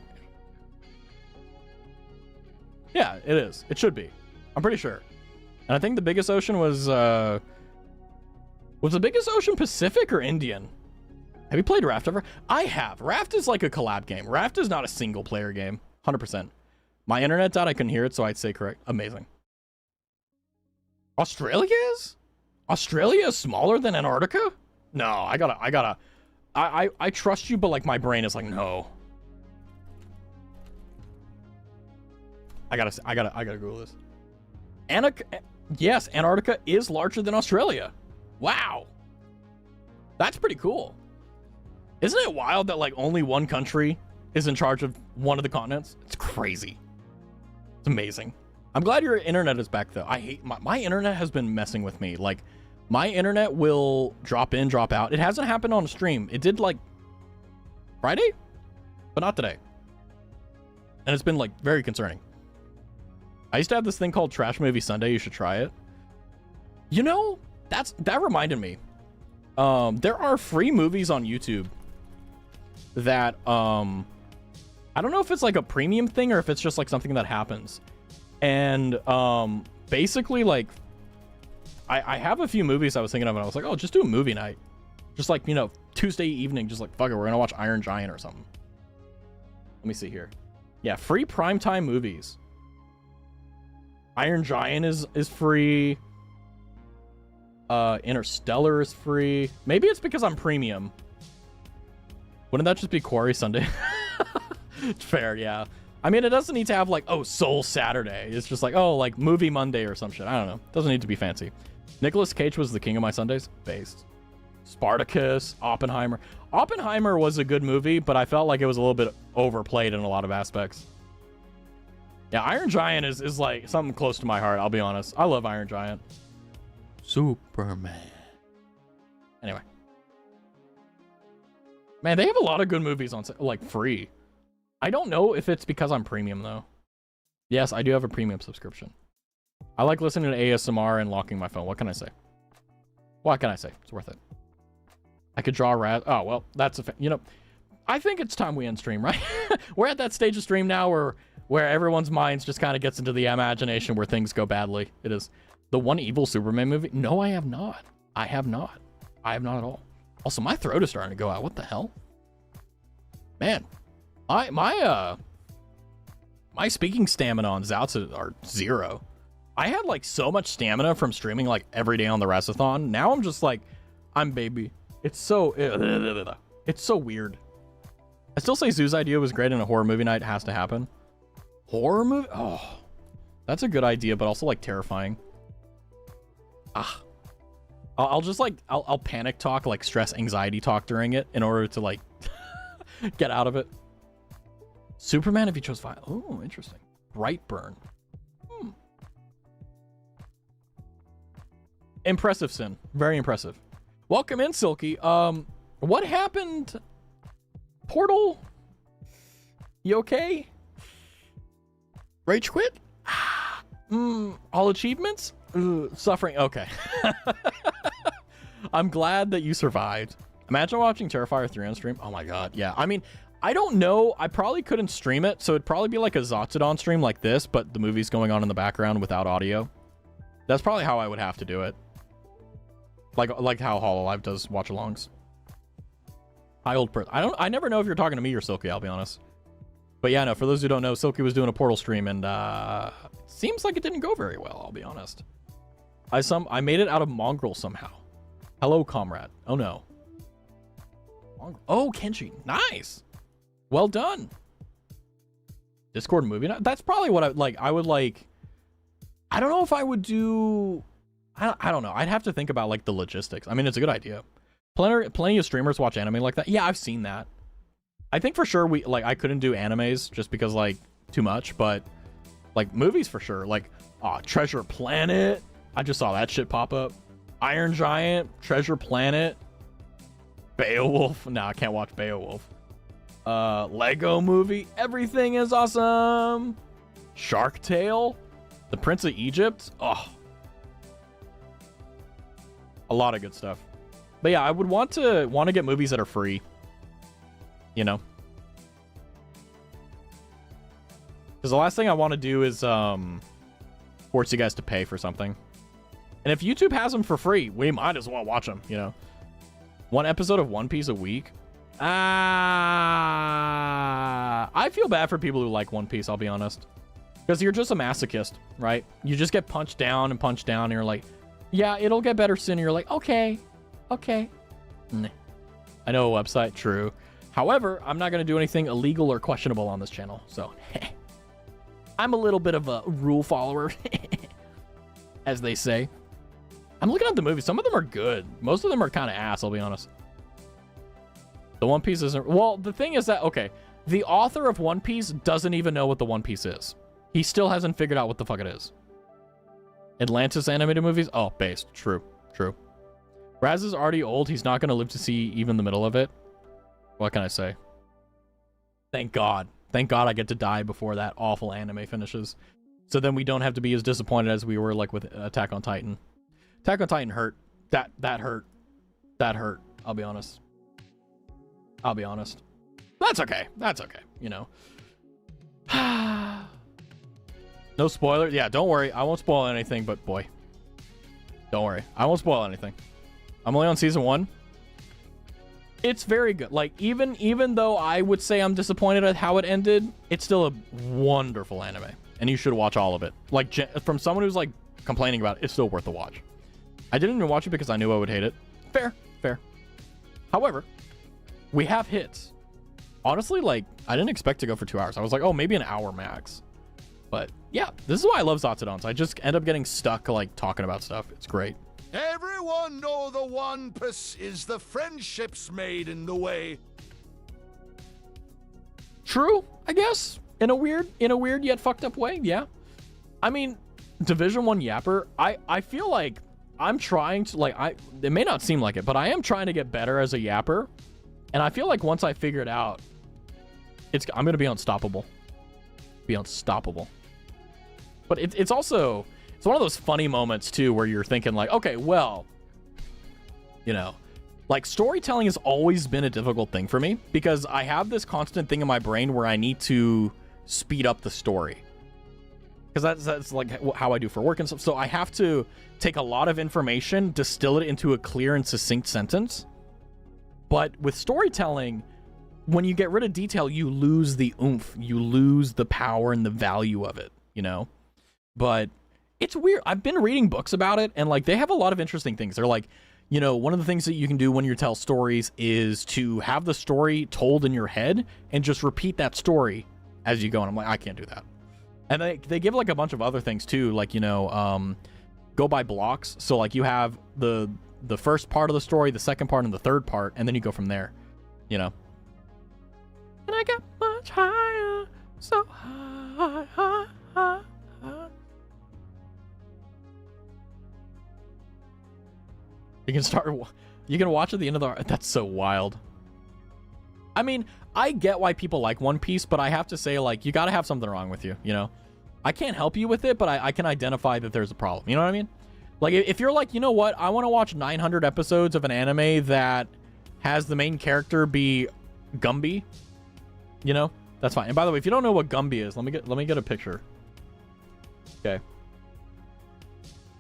Yeah, it is. It should be. I'm pretty sure. And I think the biggest ocean was the biggest ocean Pacific or Indian? Have you played Raft ever? I have. Raft is like a collab game. Raft is not a single player game. 100%. My internet died. I couldn't hear it, so I'd say correct. Amazing. Australia is? Australia is smaller than Antarctica? No, I trust you, but like my brain is like, no. I gotta Google this. Yes, Antarctica is larger than Australia. Wow. That's pretty cool. Isn't it wild that like only one country is in charge of one of the continents? It's crazy. It's amazing. I'm glad your internet is back though. I hate my internet has been messing with me. Like my internet will drop in, drop out. It hasn't happened on stream. It did like Friday, but not today. And it's been like very concerning. I used to have this thing called Trash Movie Sunday. You should try it. You know, that reminded me. There are free movies on YouTube that I don't know if it's like a premium thing or if it's just like something that happens. And basically, like, I have a few movies I was thinking of, and I was like, oh, just do a movie night. Just like, you know, Tuesday evening, just like, fuck it, we're gonna watch Iron Giant or something. Let me see here. Yeah, free primetime movies. Iron Giant is free. Interstellar is free. Maybe it's because I'm premium. Wouldn't that just be Quarry Sunday? Fair, yeah. I mean, it doesn't need to have like, oh, Soul Saturday. It's just like, oh, like Movie Monday or some shit. I don't know. Doesn't need to be fancy. Nicolas Cage was the king of my Sundays. Based. Spartacus, Oppenheimer. Oppenheimer was a good movie, but I felt like it was a little bit overplayed in a lot of aspects. Yeah, Iron Giant is like something close to my heart, I'll be honest. I love Iron Giant. Superman. Anyway. Man, they have a lot of good movies on, like, free. I don't know if it's because I'm premium, though. Yes, I do have a premium subscription. I like listening to ASMR and locking my phone. What can I say? What can I say? It's worth it. I could draw oh, well, that's you know, I think it's time we end stream, right? We're at that stage of stream now where everyone's minds just kind of gets into the imagination where things go badly. It is the one evil Superman movie. No, I have not. I have not. I have not at all. Also, my throat is starting to go out. What the hell? Man, my speaking stamina on Zatsudan are 0. I had like so much stamina from streaming like every day on the Raztathon. Now I'm just like, I'm baby. It's so weird. I still say Zoo's idea was great, and a horror movie night has to happen. Horror movie? Oh, that's a good idea, but also like terrifying. I'll just like, I'll panic talk, like stress anxiety talk during it in order to like get out of it. Superman if he chose fire. Oh, interesting. Brightburn. Impressive, Sin. Very impressive. Welcome in, Silky. What happened? Portal? You okay? Rage quit? All achievements? Suffering. Okay. I'm glad that you survived. Imagine watching Terrifier 3 on stream. Oh my god. Yeah. I mean, I don't know. I probably couldn't stream it, so it'd probably be like a Zatsudan stream like this, but the movie's going on in the background without audio. That's probably how I would have to do it. Like how HoloLive does watch-alongs. Hi, old person. I never know if you're talking to me or Silky, I'll be honest. But yeah, no, for those who don't know, Silky was doing a Portal stream, and it seems like it didn't go very well, I'll be honest. I made it out of Mongrel somehow. Hello, comrade. Oh, no. Oh, Kenshi. Nice. Well done. Discord movie night? That's probably what I would like. I don't know if I would do... I don't know. I'd have to think about like the logistics. I mean, it's a good idea. Plenty of streamers watch anime like that. Yeah, I've seen that. I think for sure I couldn't do animes just because like too much, but like movies for sure. Like Treasure Planet. I just saw that shit pop up. Iron Giant, Treasure Planet, Beowulf. No, I can't watch Beowulf. Lego Movie. Everything is awesome. Shark Tale. The Prince of Egypt. Oh. A lot of good stuff. But yeah, I would want to get movies that are free. You know? Because the last thing I want to do is force you guys to pay for something. And if YouTube has them for free, we might as well watch them, you know? One episode of One Piece a week? I feel bad for people who like One Piece, I'll be honest. Because you're just a masochist, right? You just get punched down, and you're like, yeah, it'll get better soon. And you're like, okay. Nah. I know a website, true. However, I'm not going to do anything illegal or questionable on this channel. So, I'm a little bit of a rule follower, as they say. I'm looking at the movies. Some of them are good. Most of them are kind of ass, I'll be honest. The One Piece isn't... Well, the thing is that, okay, the author of One Piece doesn't even know what the One Piece is. He still hasn't figured out what the fuck it is. Atlantis animated movies? Oh, based. True. Raz is already old. He's not going to live to see even the middle of it. What can I say? Thank God. Thank God I get to die before that awful anime finishes. So then we don't have to be as disappointed as we were like with Attack on Titan. Attack on Titan hurt. That hurt. That hurt. I'll be honest. That's okay. You know. No spoilers. Yeah, don't worry. I won't spoil anything, but boy. Don't worry. I won't spoil anything. I'm only on season 1. It's very good. Like, even though I would say I'm disappointed at how it ended, it's still a wonderful anime. And you should watch all of it. Like, from someone who's, like, complaining about it, it's still worth the watch. I didn't even watch it because I knew I would hate it. Fair. However, we have hits. Honestly, like, I didn't expect to go for 2 hours. I was like, oh, maybe an hour max. But, yeah, this is why I love Zatsudans. I just end up getting stuck, like, talking about stuff. It's great. Everyone know the one is the friendships made in the way. True, I guess. In a weird yet fucked up way, yeah. I mean, Division 1 Yapper, I feel like I'm trying to, like, it may not seem like it, but I am trying to get better as a Yapper. And I feel like once I figure it out, I'm going to be unstoppable. Be unstoppable. But it's also, it's one of those funny moments, too, where you're thinking, like, okay, well, you know, like, storytelling has always been a difficult thing for me because I have this constant thing in my brain where I need to speed up the story. Because that's like how I do for work and stuff. So I have to take a lot of information, distill it into a clear and succinct sentence. But with storytelling, when you get rid of detail, you lose the oomph. You lose the power and the value of it, you know? But it's weird. I've been reading books about it, and, like, they have a lot of interesting things. They're like, you know, one of the things that you can do when you tell stories is to have the story told in your head and just repeat that story as you go. And I'm like, I can't do that. And they give, like, a bunch of other things, too. Like, you know, go by blocks. So, like, you have the first part of the story, the second part, and the third part, and then you go from there, you know? And I got much higher, so high, high, high, high. You can watch at the end of the, that's so wild. I mean, I get why people like One Piece, but I have to say, like, you gotta have something wrong with you, you know? I can't help you with it, but I can identify that there's a problem, you know what I mean? Like, if you're like, you know what, I want to watch 900 episodes of an anime that has the main character be Gumby, you know, that's fine. And by the way, if you don't know what Gumby is, let me get a picture. Okay.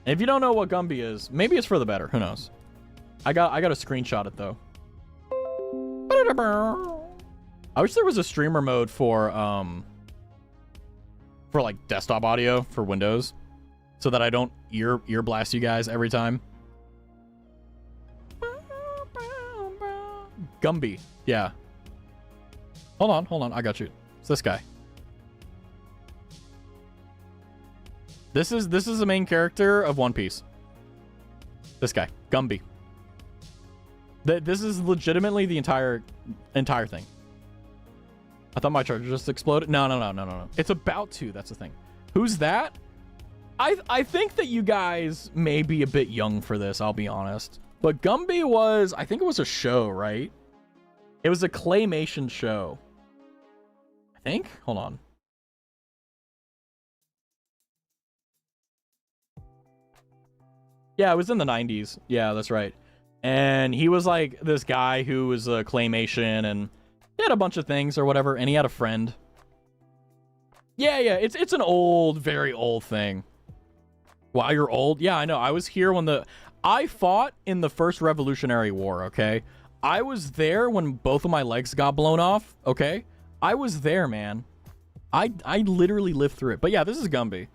And if you don't know what Gumby is, maybe it's for the better. Who knows? I got to screenshot it though. I wish there was a streamer mode for like desktop audio for Windows, so that I don't ear blast you guys every time. Gumby, yeah. Hold on, I got you. It's this guy. This is the main character of One Piece. This guy, Gumby. This is legitimately the entire thing. I thought my charger just exploded. No. It's about to. That's the thing. Who's that? I think that you guys may be a bit young for this, I'll be honest. But Gumby was, I think it was a show, right? It was a claymation show. I think? Hold on. Yeah, it was in the 90s. Yeah, that's right. And he was like this guy who was a claymation, and he had a bunch of things or whatever, and he had a friend. Yeah, it's an old, very old thing. Wow, you're old? Yeah, I know. I was here when I fought in the first Revolutionary War, okay? I was there when both of my legs got blown off, okay? I was there, man. I literally lived through it. But yeah, this is Gumby.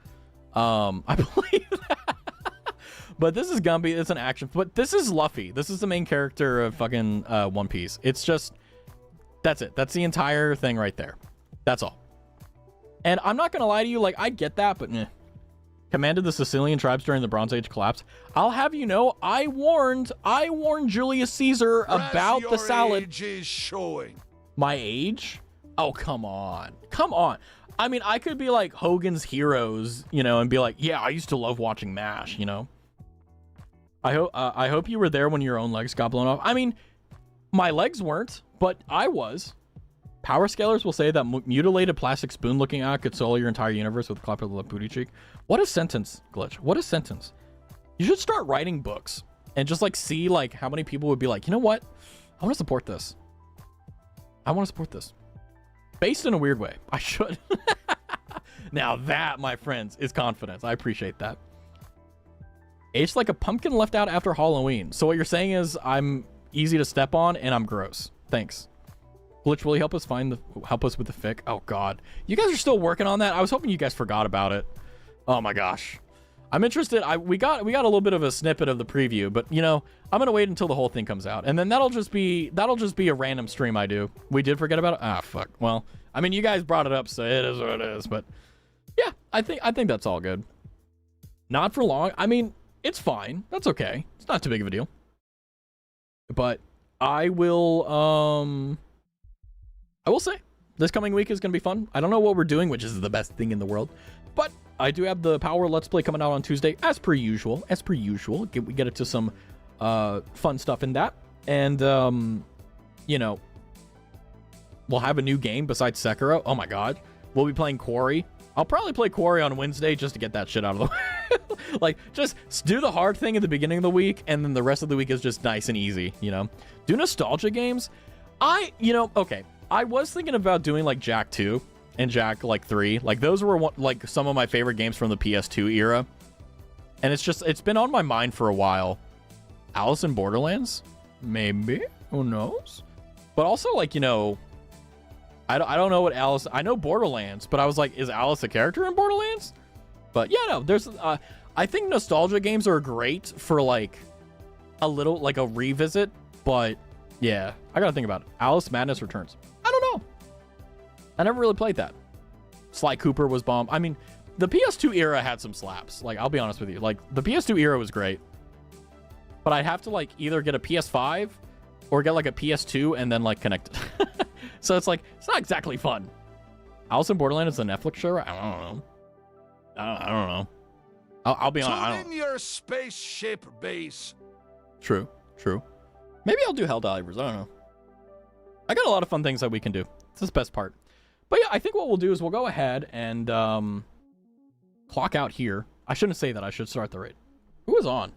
I believe that. But this is Gumby. It's an action. But this is Luffy. This is the main character of fucking One Piece. It's just, that's it. That's the entire thing right there. That's all. And I'm not going to lie to you. Like, I get that, but commanded the Sicilian tribes during the Bronze Age collapse. I'll have you know, I warned Julius Caesar about the salad. Age is showing. My age? Oh, come on. Come on. I mean, I could be like Hogan's Heroes, you know, and be like, yeah, I used to love watching MASH, you know. I hope you were there when your own legs got blown off. I mean, my legs weren't, but I was. Power scalers will say that mutilated plastic spoon-looking eye could solo your entire universe with a clap of the booty cheek. What a sentence, Glitch. What a sentence. You should start writing books and just like see like how many people would be like, you know what? I want to support this. I want to support this. Based in a weird way. I should. Now that, my friends, is confidence. I appreciate that. Aged like a pumpkin left out after Halloween. So what you're saying is I'm easy to step on and I'm gross. Thanks. Glitch, will you help us with the fic? Oh God, you guys are still working on that. I was hoping you guys forgot about it. Oh my gosh, I'm interested. We got a little bit of a snippet of the preview, but you know, I'm gonna wait until the whole thing comes out, and then that'll just be a random stream I do. We did forget about it. Ah, fuck. Well, I mean, you guys brought it up, so it is what it is. But yeah, I think that's all good. Not for long. I mean, it's fine. That's okay. It's not too big of a deal. But I will say this coming week is going to be fun. I don't know what we're doing, which is the best thing in the world, but I do have the Power Let's Play coming out on Tuesday, as per usual. We get into some fun stuff in that, and you know, we'll have a new game besides Sekiro. Oh my God, we'll be playing Quarry. I'll probably play Quarry on Wednesday just to get that shit out of the way. Like, just do the hard thing at the beginning of the week, and then the rest of the week is just nice and easy, you know? Do nostalgia games. Okay, I was thinking about doing, like, Jak 2 and Jak, like, 3. Like, those were, like, some of my favorite games from the PS2 era. And it's been on my mind for a while. Alice in Borderlands? Maybe. Who knows? But also, like, you know, I don't know what Alice... I know Borderlands, but I was like, is Alice a character in Borderlands? But yeah, no, there's... I think nostalgia games are great for, like, a little... like, a revisit, but yeah, I gotta think about it. Alice Madness Returns. I don't know. I never really played that. Sly Cooper was bomb. I mean, the PS2 era had some slaps. Like, I'll be honest with you. Like, the PS2 era was great. But I'd have to, like, either get a PS5 or get, like, a PS2 and then, like, connect it. So it's like, it's not exactly fun. Alice in Borderland is a Netflix show? I don't know. I don't know. I'll be honest. Tune in your spaceship base. True. Maybe I'll do Helldivers. I don't know. I got a lot of fun things that we can do. It's the best part. But yeah, I think what we'll do is we'll go ahead and clock out here. I shouldn't say that. I should start the raid. Who is on?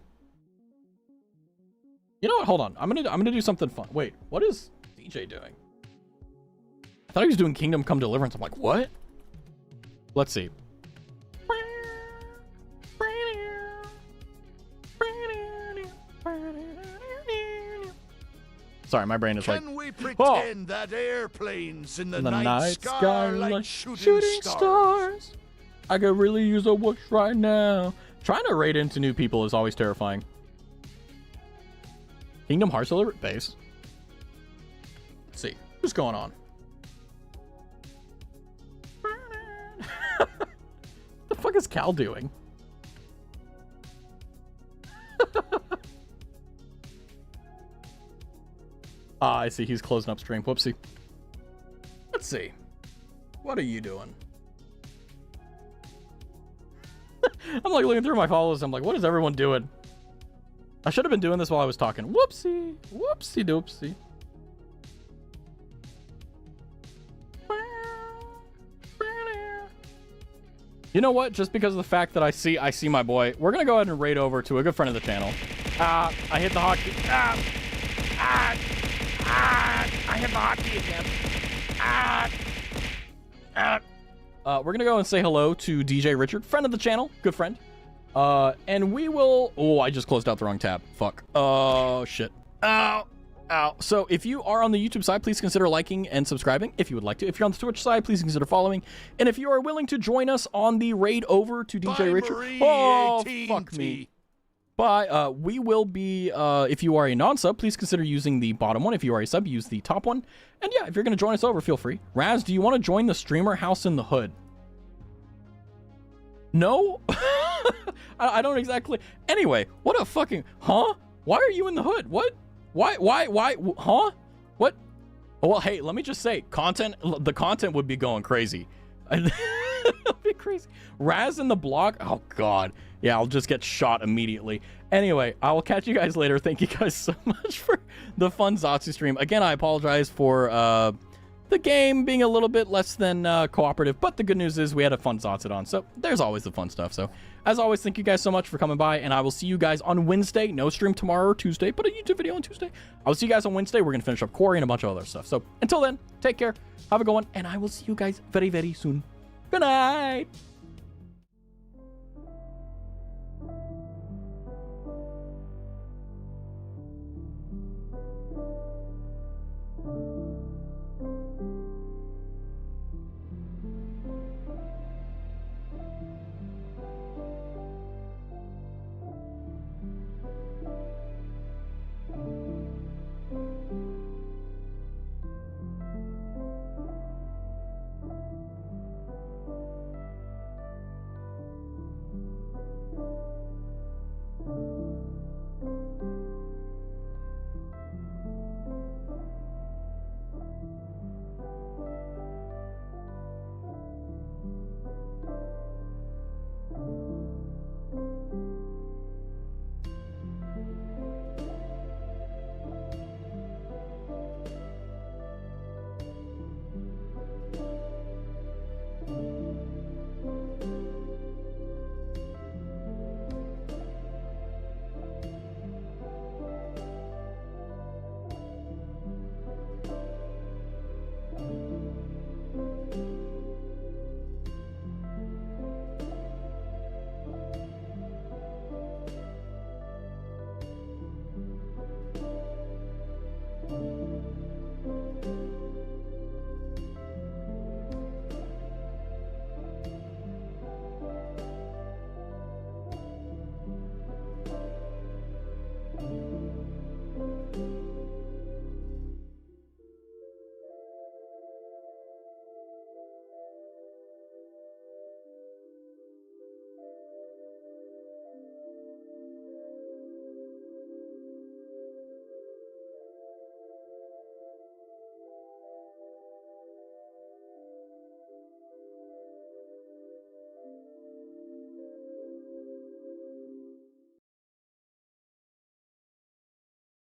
You know what? Hold on. I'm gonna do something fun. Wait, what is DJ doing? I thought he was doing Kingdom Come Deliverance. I'm like, what? Let's see. Sorry, my brain is like... Can we pretend that airplanes in the night sky are like shooting stars? I could really use a whoosh right now. Trying to raid into new people is always terrifying. Kingdom Hearts Deliberate base. Let's see. What's going on? What the fuck is Cal doing? Ah, I see. He's closing up stream. Whoopsie. Let's see. What are you doing? I'm like looking through my followers. I'm like, what is everyone doing? I should have been doing this while I was talking. Whoopsie. Whoopsie doopsie. You know what? Just because of the fact that I see my boy, we're gonna go ahead and raid over to a good friend of the channel. I hit the hotkey. I hit the hotkey again. We're gonna go and say hello to DJ Richard, friend of the channel, good friend. And we will... Oh, I just closed out the wrong tab. Fuck. Oh, shit. Ow. So if you are on the YouTube side, please consider liking and subscribing if you would like to. If you're on the Twitch side, please consider following. And if you are willing to join us on the raid over to DJ Richard... Oh, fuck me. Bye. We will be... if you are a non-sub, please consider using the bottom one. If you are a sub, use the top one. And yeah, if you're going to join us over, feel free. Raz, do you want to join the streamer house in the hood? No? I don't exactly... Anyway, what a fucking... Huh? Why are you in the hood? What? Why? Huh? What? Well, hey, let me just say, the content would be going crazy. It'd be crazy. Raz in the block? Oh, God. Yeah, I'll just get shot immediately. Anyway, I will catch you guys later. Thank you guys so much for the fun Zatsu stream. Again, I apologize for the game being a little bit less than cooperative, but the good news is we had a fun Zatsudon, so there's always the fun stuff. So, as always, thank you guys so much for coming by, and I will see you guys on Wednesday. No stream tomorrow or Tuesday, but a YouTube video on Tuesday. I will see you guys on Wednesday. We're going to finish up Quarry and a bunch of other stuff. So, until then, take care, have a good one, and I will see you guys very, very soon. Good night.